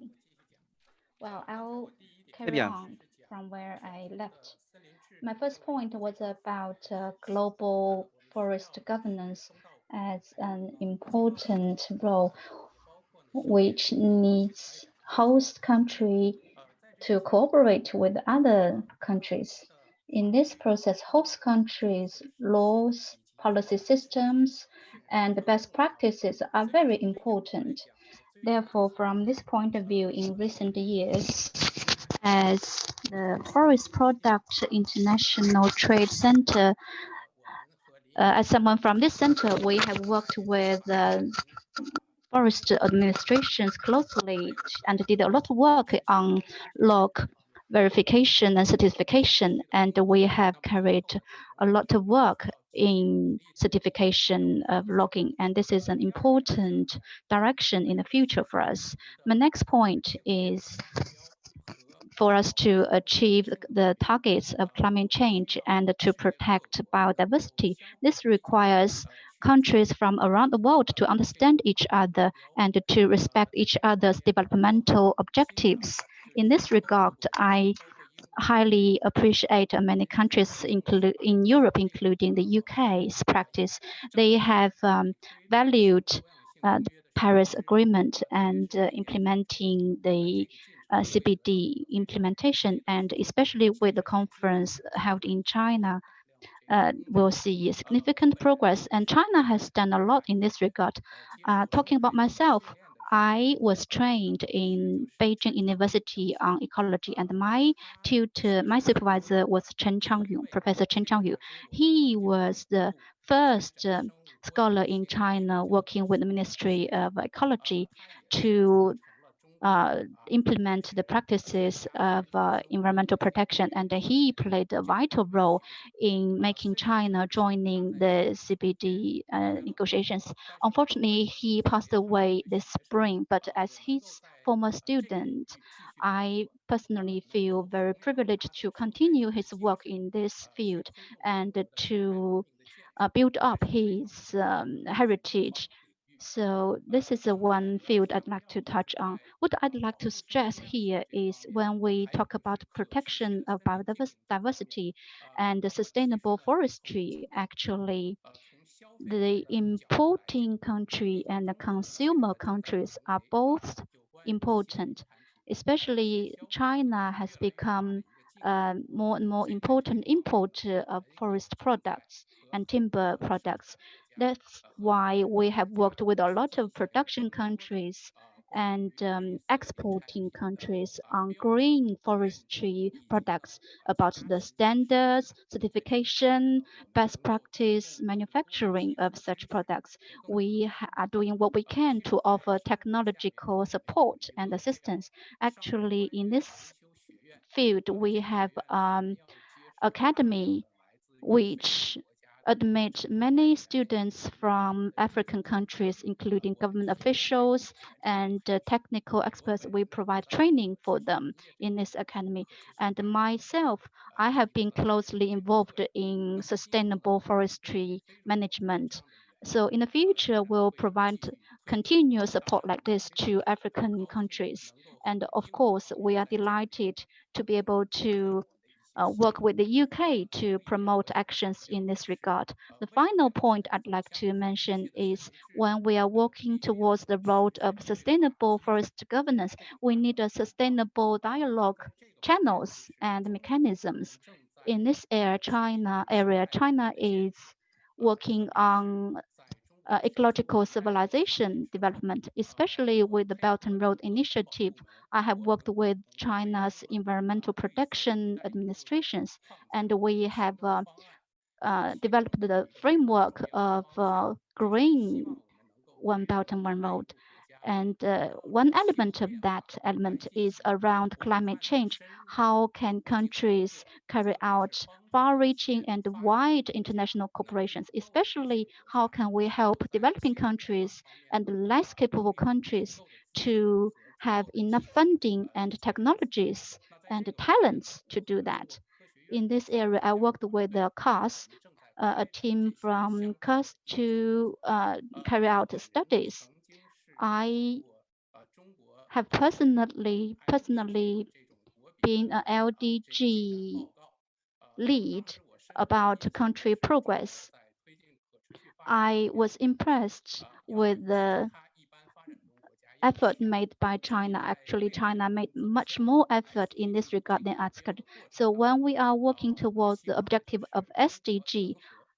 Well, I'll carry on from where I left. My first point was about global forest governance as an important role which needs host country to cooperate with other countries. In this process, host countries' laws, policy systems, and best practices are very important. Therefore, from this point of view, in recent years, as the Forest Product International Trade Center, as someone from this center, we have worked with forest administrations closely and did a lot of work on log verification and certification, and we have carried a lot of work in certification of logging, and this is an important direction in the future for us. My next point is for us to achieve the targets of climate change and to protect biodiversity. This requires countries from around the world to understand each other and to respect each other's developmental objectives. In this regard, I highly appreciate many countries in Europe, including the UK's practice. They have valued the Paris Agreement and implementing the CBD implementation, and especially with the conference held in China, we'll see significant progress. And China has done a lot in this regard. Talking about myself, I was trained in Beijing University on ecology, and my tutor, my supervisor was Professor Chen Changyu. He was the first scholar in China working with the Ministry of Ecology to implement the practices of environmental protection, and he played a vital role in making China joining the CBD negotiations. Unfortunately, he passed away this spring, but as his former student, I personally feel very privileged to continue his work in this field and to build up his heritage. So this is the one field I'd like to touch on. What I'd like to stress here is when we talk about protection of biodiversity and sustainable forestry, actually, the importing country and the consumer countries are both important. Especially China has become more and more important importer of forest products and timber products. That's why we have worked with a lot of production countries and exporting countries on green forestry products about the standards, certification, best practice manufacturing of such products. We are doing what we can to offer technological support and assistance. Actually, in this field, we have academy which admit many students from African countries, including government officials and technical experts. We provide training for them in this academy. And myself, I have been closely involved in sustainable forestry management. So in the future, we'll provide continuous support like this to African countries. And of course, we are delighted to be able to work with the UK to promote actions in this regard. The final point I'd like to mention is when we are working towards the road of sustainable forest governance, we need a sustainable dialogue channels and mechanisms. In this area, China is working on ecological civilization development, especially with the Belt and Road Initiative. I have worked with China's environmental protection administrations, and we have developed the framework of Green One Belt and One Road. And one element of that element is around climate change. How can countries carry out far-reaching and wide international cooperations, especially how can we help developing countries and less capable countries to have enough funding and technologies and talents to do that. In this area, I worked with the CAS, a team from CAS to carry out studies. I have personally been an LDG lead about country progress. I was impressed with the effort made by China. Actually, China made much more effort in this regard than ASCAD. So when we are working towards the objective of SDG,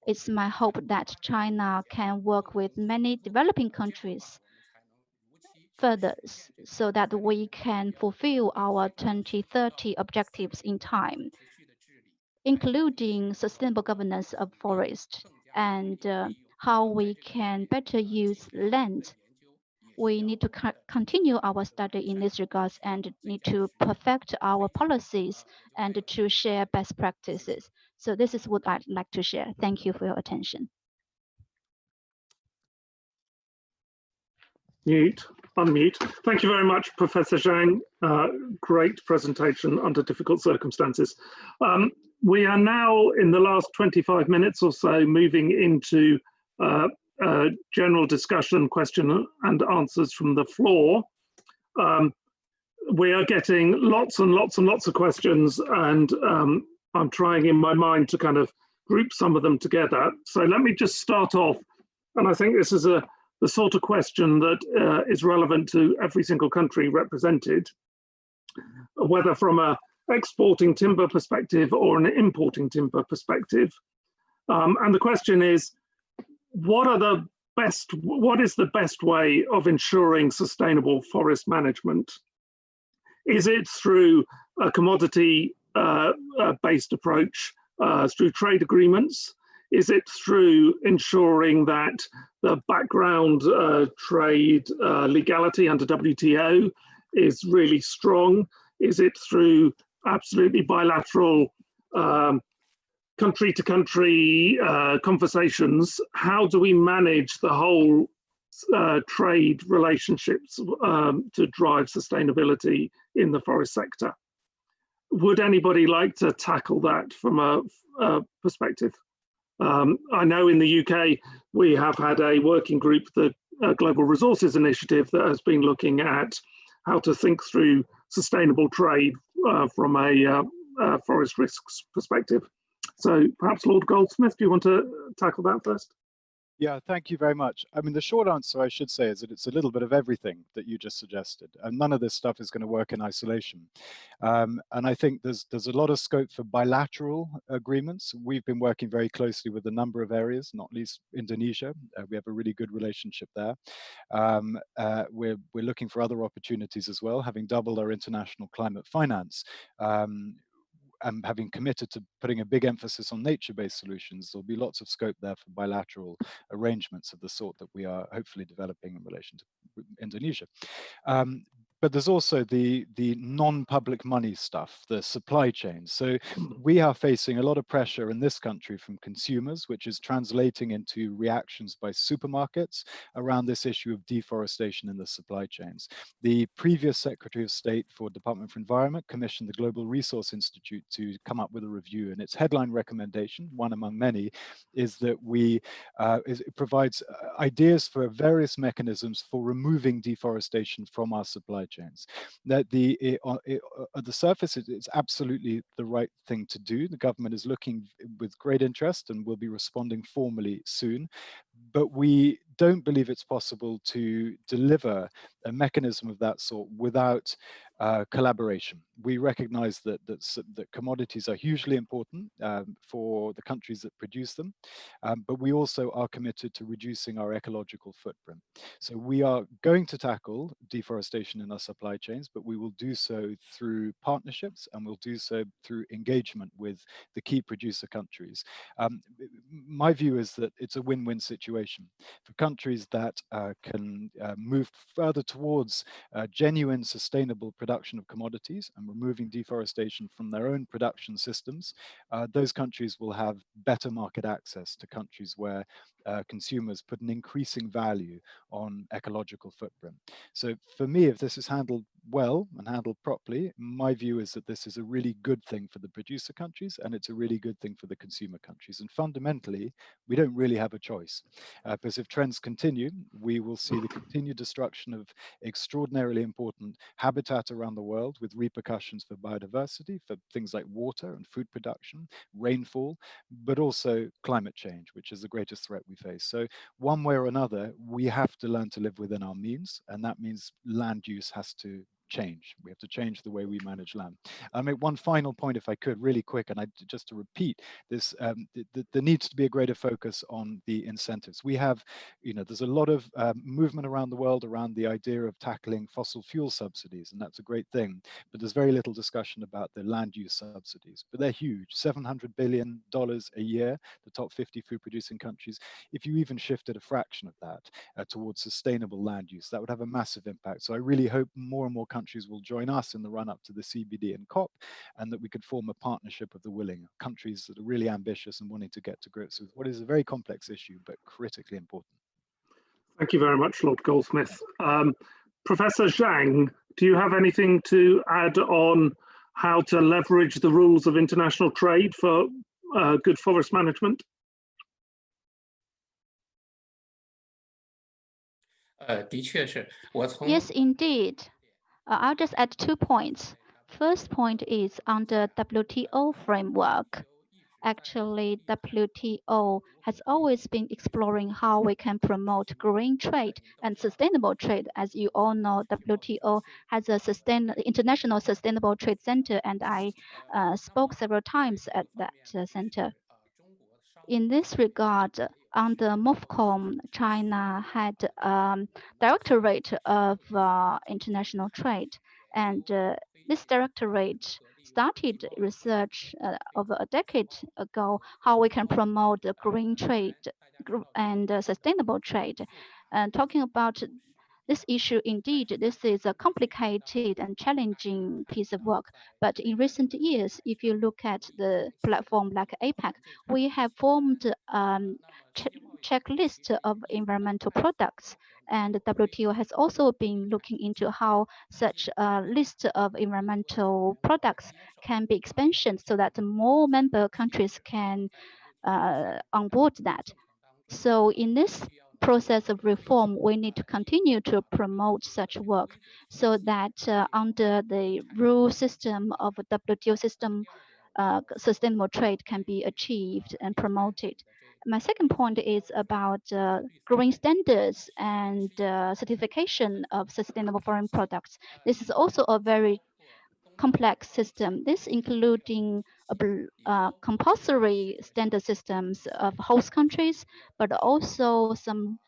it's my hope that China can work with many developing countries further so that we can fulfill our 2030 objectives in time, including sustainable governance of forest and how we can better use land. We need to continue our study in this regards and need to perfect our policies and to share best practices. So this is what I'd like to share. Thank you for your attention. Unmute. Thank you very much, Professor Zhang. Great presentation under difficult circumstances. We are now in the last 25 minutes or so moving into general discussion, question and answers from the floor. We are getting lots and lots and lots of questions, and I'm trying in my mind to kind of group some of them together. So let me just start off, and I think this is the sort of question that is relevant to every single country represented, whether from an exporting timber perspective or an importing timber perspective. And the question is, what is the best way of ensuring sustainable forest management? Is it through a commodity based approach, through trade agreements? Is it through ensuring that the background trade legality under WTO is really strong? Is it through absolutely bilateral country-to-country conversations? How do we manage the whole trade relationships to drive sustainability in the forest sector? Would anybody like to tackle that from a perspective? I know in the UK we have had a working group, the Global Resources Initiative, that has been looking at how to think through sustainable trade from a forest risks perspective. So perhaps Lord Goldsmith, do you want to tackle that first? Yeah, thank you very much. I mean, the short answer, I should say, is that it's a little bit of everything that you just suggested. And none of this stuff is going to work in isolation. And I think there's a lot of scope for bilateral agreements. We've been working very closely with a number of areas, not least Indonesia. We have a really good relationship there. We're looking for other opportunities as well, having doubled our international climate finance. And having committed to putting a big emphasis on nature-based solutions, there'll be lots of scope there for bilateral arrangements of the sort that we are hopefully developing in relation to Indonesia. But there's also the non-public money stuff, the supply chain. So we are facing a lot of pressure in this country from consumers, which is translating into reactions by supermarkets around this issue of deforestation in the supply chains. The previous Secretary of State for Department for Environment commissioned the Global Resource Institute to come up with a review, and its headline recommendation, one among many, is that it provides ideas for various mechanisms for removing deforestation from our supply chains. That at the surface, it's absolutely the right thing to do. The government is looking with great interest and will be responding formally soon. But we don't believe it's possible to deliver a mechanism of that sort without collaboration. We recognize that commodities are hugely important for the countries that produce them, but we also are committed to reducing our ecological footprint. So we are going to tackle deforestation in our supply chains, but we will do so through partnerships, and we'll do so through engagement with the key producer countries. My view is that it's a win-win situation for countries that can move further towards genuine sustainable production of commodities and removing deforestation from their own production systems. Those countries will have better market access to countries where consumers put an increasing value on ecological footprint. So for me, if this is handled well and handled properly, my view is that this is a really good thing for the producer countries, and it's a really good thing for the consumer countries. And fundamentally, we don't really have a choice, because if trends continue, we will see the continued destruction of extraordinarily important habitat around the world, with repercussions for biodiversity, for things like water and food production, rainfall, but also climate change, which is the greatest threat we face. So one way or another, we have to learn to live within our means, and that means land use has to change. We have to change the way we manage land. I'll make one final point, if I could, really quick, and just to repeat this, there needs to be a greater focus on the incentives. We have, there's a lot of movement around the world around the idea of tackling fossil fuel subsidies, and that's a great thing, but there's very little discussion about the land use subsidies, but they're huge, $700 billion a year, the top 50 food producing countries. If you even shifted a fraction of that towards sustainable land use, that would have a massive impact. So I really hope more and more countries will join us in the run up to the CBD and COP, and that we could form a partnership of the willing, countries that are really ambitious and wanting to get to grips with what is a very complex issue, but critically important. Thank you very much, Lord Goldsmith. Professor Zhang, do you have anything to add on how to leverage the rules of international trade for good forest management? Yes, indeed. I'll just add 2 points. First point is under WTO framework. Actually, WTO has always been exploring how we can promote green trade and sustainable trade. As you all know, WTO has a International Sustainable Trade Center, and I spoke several times at that center. In this regard, under MOFCOM, China had Directorate of International Trade, and this directorate started research over a decade ago how we can promote green trade and sustainable trade. Talking about this issue, indeed, this is a complicated and challenging piece of work. But in recent years, if you look at the platform like APEC, we have formed checklist of environmental products. And the WTO has also been looking into how such a list of environmental products can be expanded so that more member countries can onboard that. So in this process of reform, we need to continue to promote such work so that under the rule system of a WTO system, sustainable trade can be achieved and promoted. My second point is about growing standards and certification of sustainable foreign products. This is also a very complex system. This including compulsory standard systems of host countries, but also some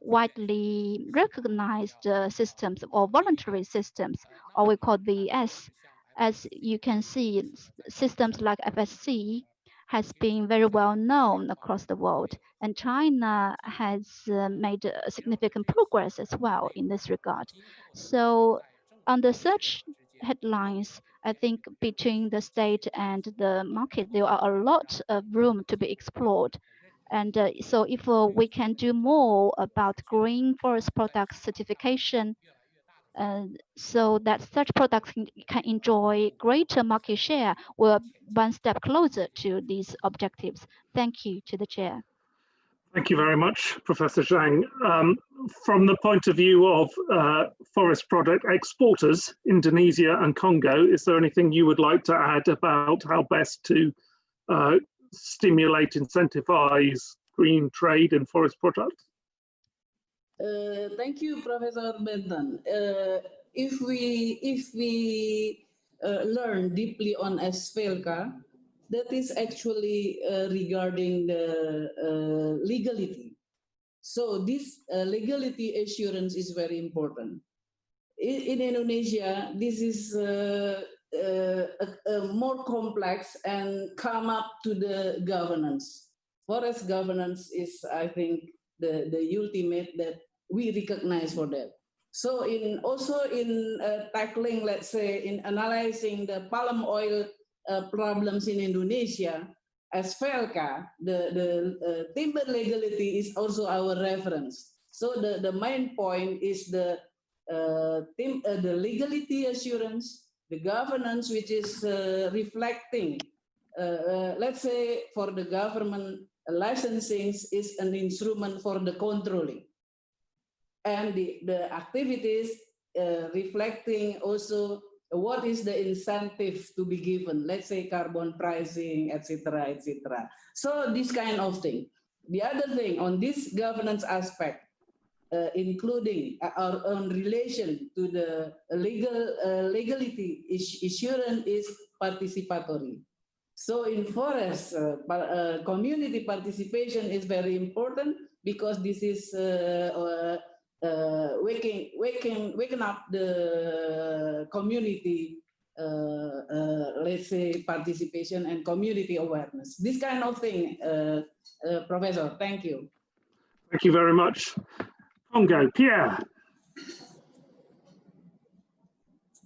widely recognized systems or voluntary systems, or we call VES. As you can see, systems like FSC has been very well known across the world, and China has made significant progress as well in this regard. So under such headlines, I think between the state and the market, there are a lot of room to be explored. And so if we can do more about green forest products certification, so that such products can enjoy greater market share, we're one step closer to these objectives. Thank you to the chair. Thank you very much, Professor Zhang. From the point of view of forest product exporters, Indonesia and Congo, is there anything you would like to add about how best to stimulate, incentivize green trade in forest products? Thank you, Professor Benton. If we learn deeply on SVLK, that is actually regarding the legality. So this legality assurance is very important. In Indonesia, this is more complex and come up to the governance. Forest governance is, I think, the ultimate that we recognize for that. So also in tackling, let's say, in analyzing the palm oil problems in Indonesia, as FELCA, the timber legality is also our reference. So the main point is the legality assurance, the governance, which is reflecting, let's say, for the government, licensing is an instrument for the controlling. And the activities reflecting also what is the incentive to be given, let's say carbon pricing, etc., etc. So this kind of thing. The other thing on this governance aspect, including our own relation to the legality assurance is participatory. So in forest, community participation is very important because this is waking up the community, let's say, participation and community awareness. This kind of thing, Professor. Thank you. Thank you very much. Congo, Pierre.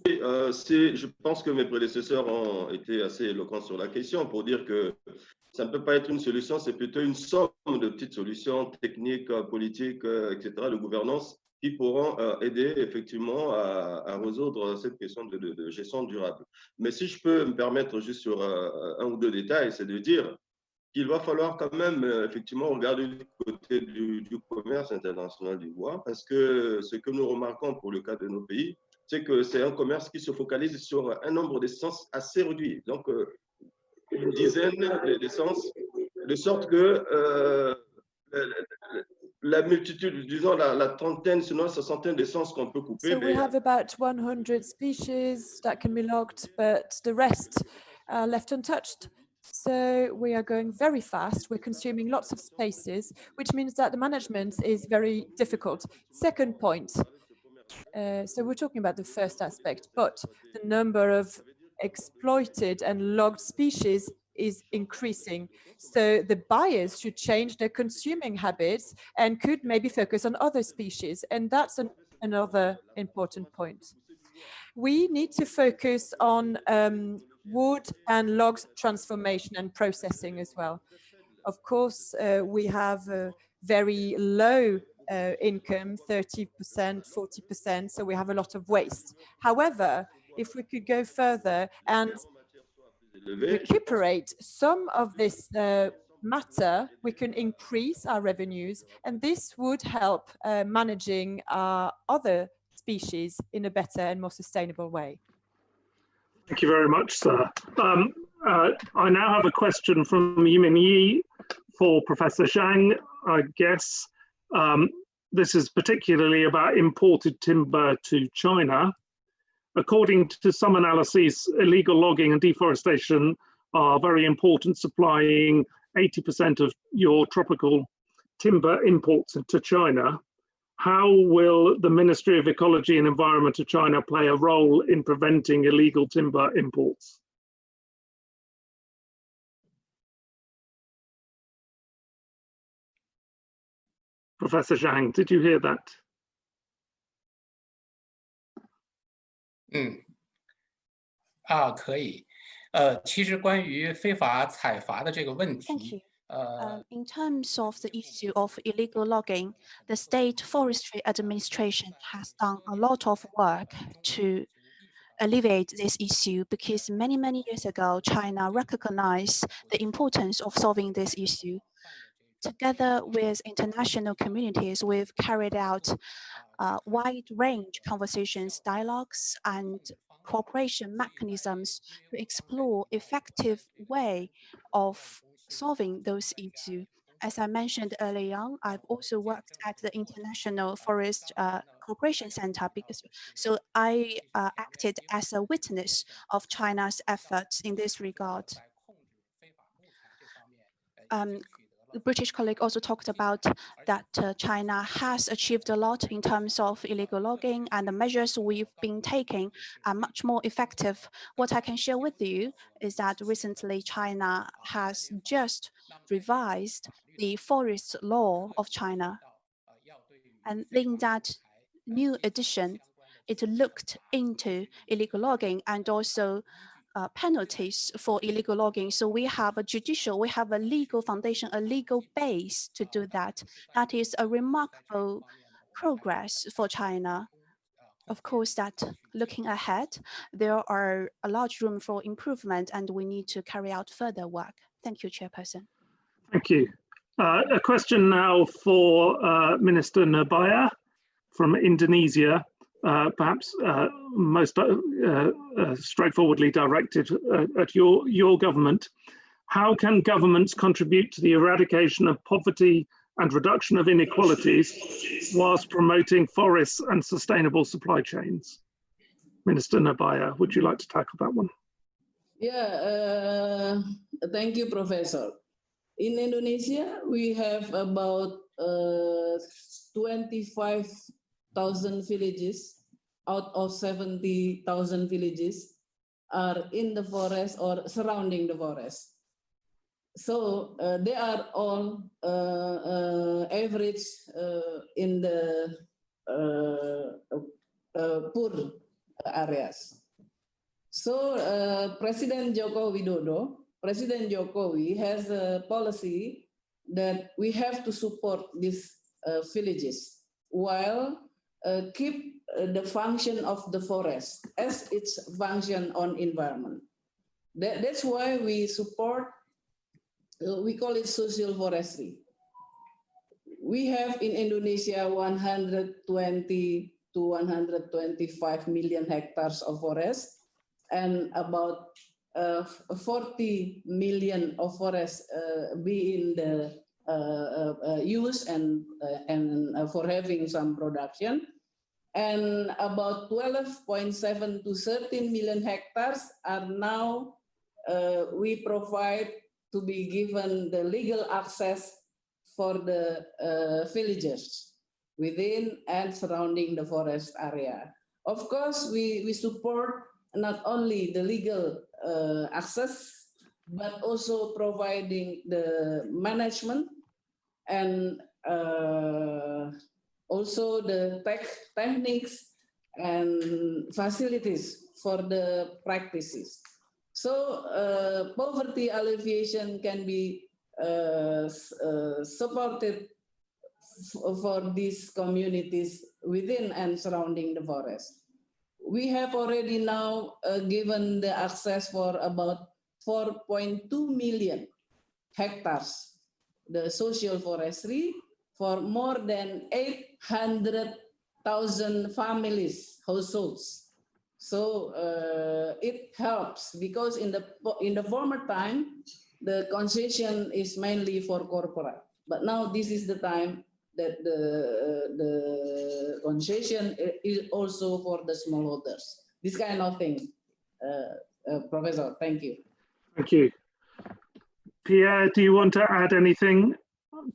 Je pense que mes prédécesseurs ont été assez éloquents sur la question pour dire que ça ne peut pas être une solution, c'est plutôt une somme de petites solutions techniques, politiques, etc., de gouvernance qui pourront aider effectivement à résoudre cette question de gestion durable. Mais si je peux me permettre juste sur un ou deux détails, c'est de dire qu'il va falloir quand même effectivement regarder du côté du commerce international du bois, parce que ce que nous remarquons pour le cas de nos pays, c'est que c'est un commerce qui se focalise sur un nombre d'essences assez réduit, donc une dizaine d'essences, de sorte que la multitude, disons la trentaine, sinon 60 d'essences qu'on peut couper. So we have about 100 species that can be logged, but the rest are left untouched. So we are going very fast. We're consuming lots of spaces, which means that the management is very difficult. Second point. So we're talking about the first aspect, but the number of exploited and logged species is increasing. So the buyers should change their consuming habits and could maybe focus on other species. And that's another important point. We need to focus on wood and logs transformation and processing as well. Of course, we have a very low income, 30%, 40%, so we have a lot of waste. However, if we could go further and recuperate some of this matter, we can increase our revenues, and this would help managing our other species in a better and more sustainable way. Thank you very much, sir. I now have a question from Yimin Yi for Professor Zhang, I guess. This is particularly about imported timber to China. According to some analyses, illegal logging and deforestation are very important, supplying 80% of your tropical timber imports to China. How will the Ministry of Ecology and Environment of China play a role in preventing illegal timber imports? Professor Zhang, did you hear that? Mm. 可以。其实关于非法采伐的这个问题， in terms of the issue of illegal logging, the State Forestry Administration has done a lot of work to alleviate this issue because many years ago, China recognized the importance of solving this issue. Together with international communities, we've carried out wide range conversations, dialogues, and cooperation mechanisms to explore effective way of solving those issues. As I mentioned earlier on, I've also worked at the International Forest Cooperation Center so I acted as a witness of China's efforts in this regard. The British colleague also talked about that China has achieved a lot in terms of illegal logging, and the measures we've been taking are much more effective. What I can share with you is that recently China has just revised the forest law of China. And in that new edition, it looked into illegal logging and also penalties for illegal logging. So we have a legal foundation, a legal base to do that. That is a remarkable progress for China. Of course, that looking ahead, there are a large room for improvement and we need to carry out further work. Thank you, Chairperson. Thank you. A question now for Minister Nurbaya from Indonesia. Perhaps most straightforwardly directed at your government. How can governments contribute to the eradication of poverty and reduction of inequalities whilst promoting forests and sustainable supply chains? Minister Nurbaya, would you like to tackle that one? Yeah, thank you, Professor. In Indonesia, we have about 25,000 villages out of 70,000 villages are in the forest or surrounding the forest. So they are all average in the poor areas. So President Joko Widodo has a policy that we have to support these villages while keep the function of the forest as its function on environment. That's why we support, we call it social forestry. We have in Indonesia 120 to 125 million hectares of forest and about 40 million of forest be in the use and for having some production. And about 12.7 to 13 million hectares are now we provide to be given the legal access for the villagers within and surrounding the forest area. Of course, we support not only the legal access, but also providing the management and also the techniques and facilities for the practices. So poverty alleviation can be supported for these communities within and surrounding the forest. We have already now given the access for about 4.2 million hectares, the social forestry, for more than 800,000 families, households. So it helps because in the former time, the concession is mainly for corporate. But now this is the time that the concession is also for the smallholders. This kind of thing, Professor. Thank you. Thank you. Pierre, do you want to add anything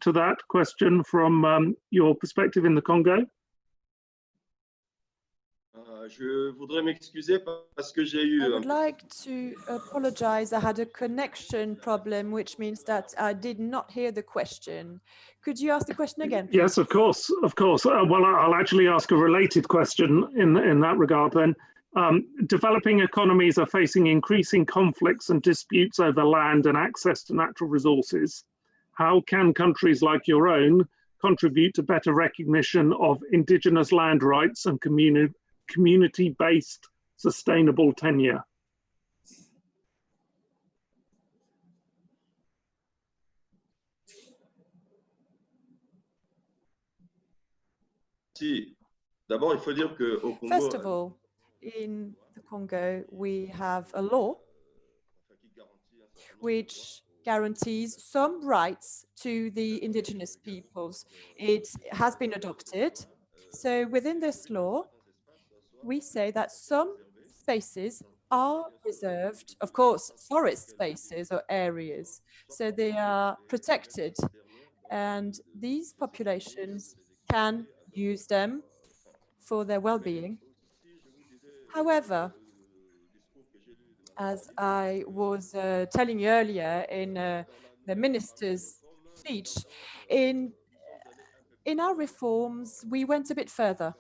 to that question from your perspective in the Congo? Je voudrais m'excuser parce que j'ai eu. I would like to apologize. I had a connection problem, which means that I did not hear the question. Could you ask the question again, please? Yes, of course, of course. Well, I'll actually ask a related question in that regard then. Developing economies are facing increasing conflicts and disputes over land and access to natural resources. How can countries like your own contribute to better recognition of indigenous land rights and community-based sustainable tenure? D'abord, il faut dire qu'au Congo, first of all, in the Congo, we have a law which guarantees some rights to the indigenous peoples. It has been adopted. So within this law, we say that some spaces are reserved, of course, forest spaces or areas. So they are protected, and these populations can use them for their well-being. However, as I was telling you earlier in the minister's speech, in our reforms, we went a bit further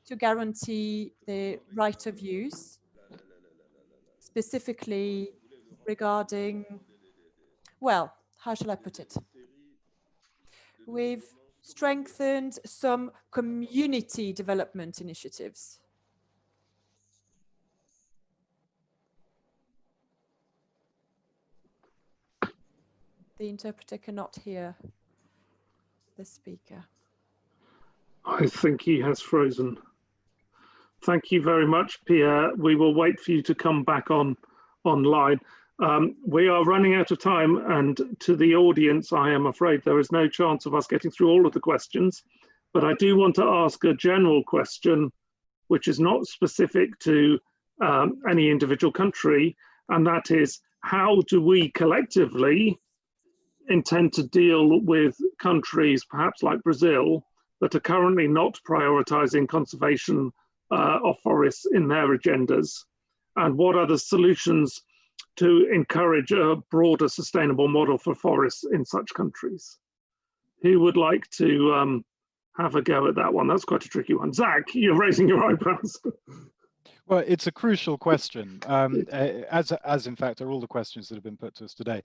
to guarantee the right of use, specifically regarding, well, how shall I put it? We've strengthened some community development initiatives. The interpreter cannot hear the speaker. I think he has frozen. Thank you very much, Pierre. We will wait for you to come back online. We are running out of time, and to the audience, I am afraid there is no chance of us getting through all of the questions, but I do want to ask a general question, which is not specific to any individual country, and that is, how do we collectively intend to deal with countries, perhaps like Brazil, that are currently not prioritizing conservation of forests in their agendas? And what are the solutions to encourage a broader sustainable model for forests in such countries? Who would like to have a go at that one? That's quite a tricky one. Zach, you're raising your eyebrows. Well, it's a crucial question, as in fact are all the questions that have been put to us today.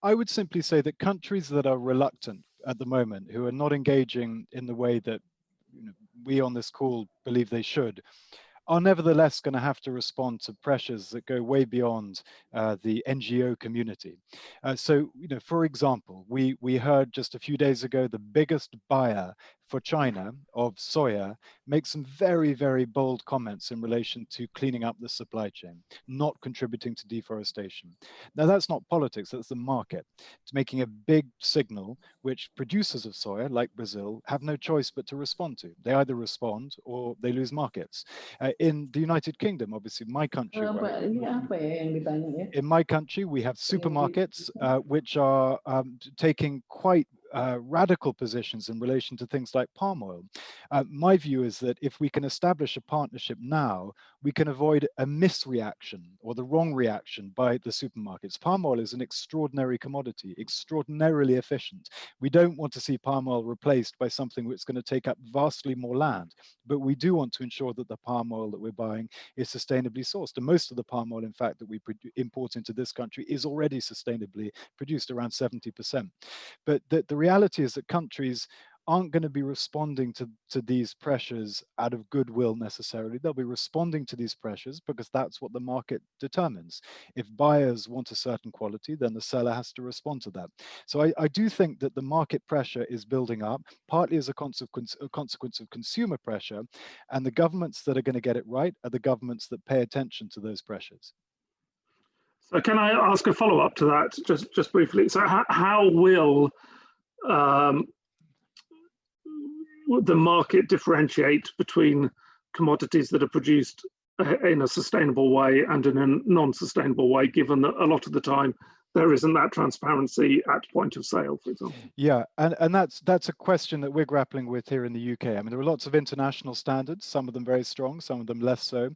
I would simply say that countries that are reluctant at the moment, who are not engaging in the way that we on this call believe they should, are nevertheless going to have to respond to pressures that go way beyond the NGO community. So, for example, we heard just a few days ago the biggest buyer for China of soya make some very, very bold comments in relation to cleaning up the supply chain, not contributing to deforestation. Now, that's not politics, that's the market. It's making a big signal which producers of soya, like Brazil, have no choice but to respond to. They either respond or they lose markets. In the United Kingdom, obviously, my country, in my country, we have supermarkets which are taking quite radical positions in relation to things like palm oil. My view is that if we can establish a partnership now, we can avoid a misreaction or the wrong reaction by the supermarkets. Palm oil is an extraordinary commodity, extraordinarily efficient. We don't want to see palm oil replaced by something that's going to take up vastly more land, but we do want to ensure that the palm oil that we're buying is sustainably sourced. And most of the palm oil, in fact, that we import into this country is already sustainably produced, around 70%. But the reality is that countries aren't going to be responding to these pressures out of goodwill necessarily. They'll be responding to these pressures because that's what the market determines. If buyers want a certain quality, then the seller has to respond to that. So I do think that the market pressure is building up, partly as a consequence of consumer pressure, and the governments that are going to get it right are the governments that pay attention to those pressures. So can I ask a follow-up to that, just briefly? So how will the market differentiate between commodities that are produced in a sustainable way and in a non-sustainable way, given that a lot of the time there isn't that transparency at point of sale, for example? Yeah, and that's a question that we're grappling with here in the UK. I mean, there are lots of international standards, some of them very strong, some of them less so.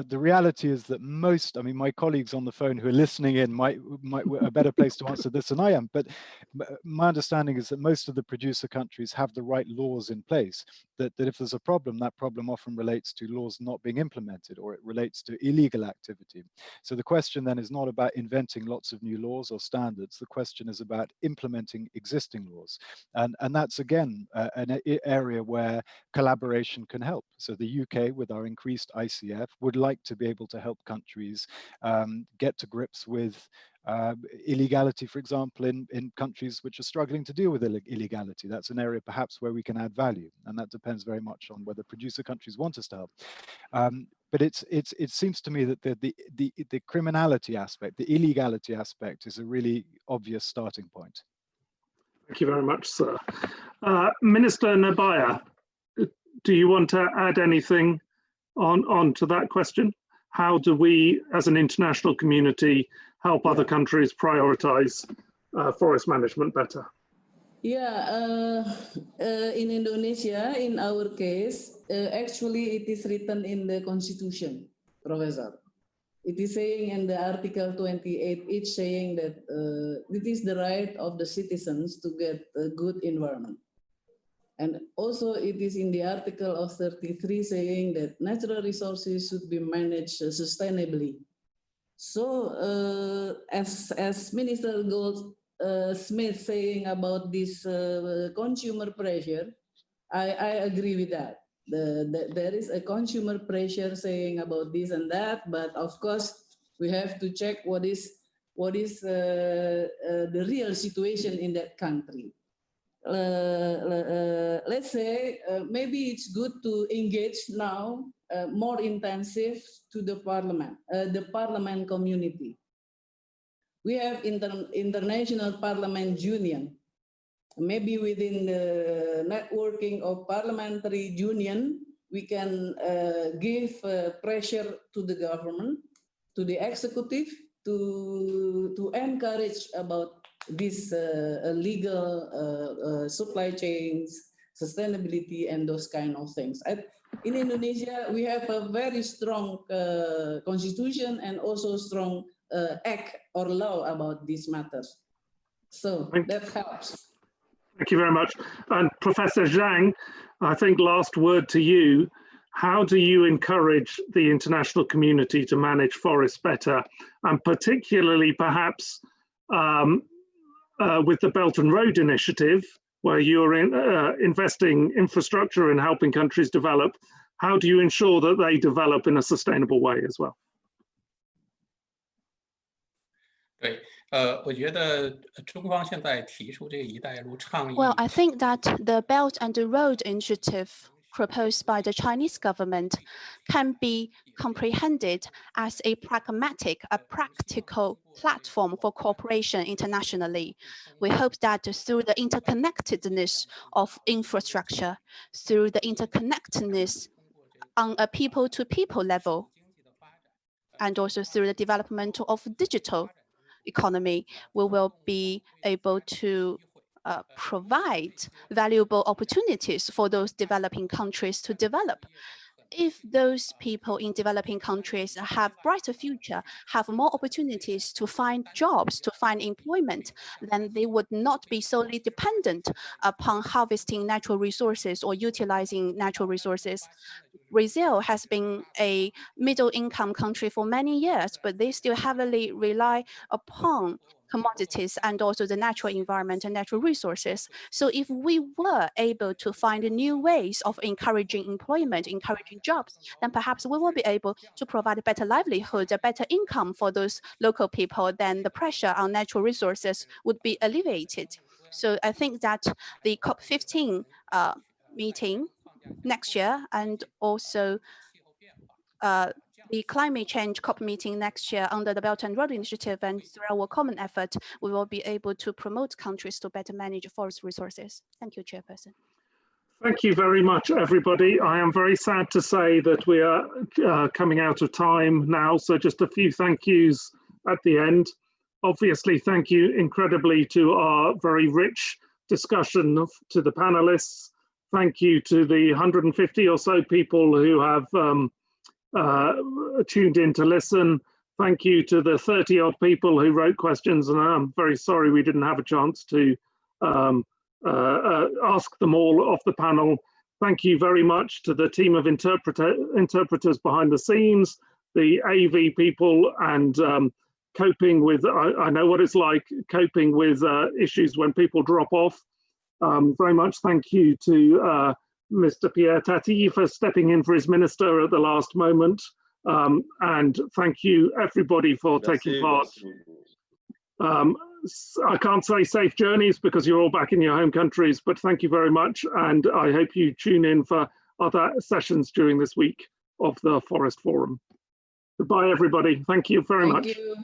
The reality is that most, I mean, my colleagues on the phone who are listening in might a better place to answer this than I am, but my understanding is that most of the producer countries have the right laws in place, that if there's a problem, that problem often relates to laws not being implemented, or it relates to illegal activity. So the question then is not about inventing lots of new laws or standards. The question is about implementing existing laws. And that's, again, an area where collaboration can help. So the UK, with our increased ICF, would like to be able to help countries get to grips with illegality, for example, in countries which are struggling to deal with illegality. That's an area perhaps where we can add value, and that depends very much on whether producer countries want us to help. But it seems to me that the criminality aspect, the illegality aspect, is a really obvious starting point. Thank you very much, sir. Minister Nabaya, do you want to add anything on to that question? How do we, as an international community, help other countries prioritize forest management better? Yeah, in Indonesia, in our case, actually it is written in the constitution, Professor. It is saying in the Article 28, it's saying that it is the right of the citizens to get a good environment. And also it is in the Article of 33 saying that natural resources should be managed sustainably. So as Minister Smith saying about this consumer pressure, I agree with that. There is a consumer pressure saying about this and that, but of course we have to check what is the real situation in that country. Let's say maybe it's good to engage now more intensive to the parliament community. We have international parliament union. Maybe within the networking of parliamentary union, we can give pressure to the government, to the executive, to encourage about this legal supply chains, sustainability, and those kind of things. In Indonesia, we have a very strong constitution and also strong act or law about these matters. So that helps. Thank you very much. And Professor Zhang, I think last word to you. How do you encourage the international community to manage forests better, and particularly perhaps with the Belt and Road Initiative, where you're investing infrastructure and helping countries develop? How do you ensure that they develop in a sustainable way as well? Well, I think that the Belt and Road Initiative proposed by the Chinese government can be comprehended as a practical platform for cooperation internationally. We hope that through the interconnectedness of infrastructure, through the interconnectedness on a people-to-people level, and also through the development of digital economy, we will be able to provide valuable opportunities for those developing countries to develop. If those people in developing countries have brighter future, have more opportunities to find jobs, to find employment, then they would not be solely dependent upon harvesting natural resources or utilizing natural resources. Brazil has been a middle-income country for many years, but they still heavily rely upon commodities and also the natural environment and natural resources. So if we were able to find new ways of encouraging employment, encouraging jobs, then perhaps we will be able to provide a better livelihood, a better income for those local people, then the pressure on natural resources would be alleviated. So I think that the COP15 meeting next year, and also the climate change COP meeting next year under the Belt and Road Initiative, and through our common effort, we will be able to promote countries to better manage forest resources. Thank you, Chairperson. Thank you very much, everybody. I am very sad to say that we are coming out of time now, so just a few thank yous at the end. Obviously, thank you incredibly to our very rich discussion to the panelists. Thank you to the 150 or so people who have tuned in to listen. Thank you to the 30 odd people who wrote questions, and I'm very sorry we didn't have a chance to ask them all off the panel. Thank you very much to the team of interpreters behind the scenes, the AV people, and coping with, I know what it's like, coping with issues when people drop off. Very much thank you to Mr. Pierre Tati for stepping in for his minister at the last moment. And thank you everybody for taking part. I can't say safe journeys because you're all back in your home countries, but thank you very much. And I hope you tune in for other sessions during this week of the Forest Forum. Goodbye, everybody. Thank you very much. Thank you.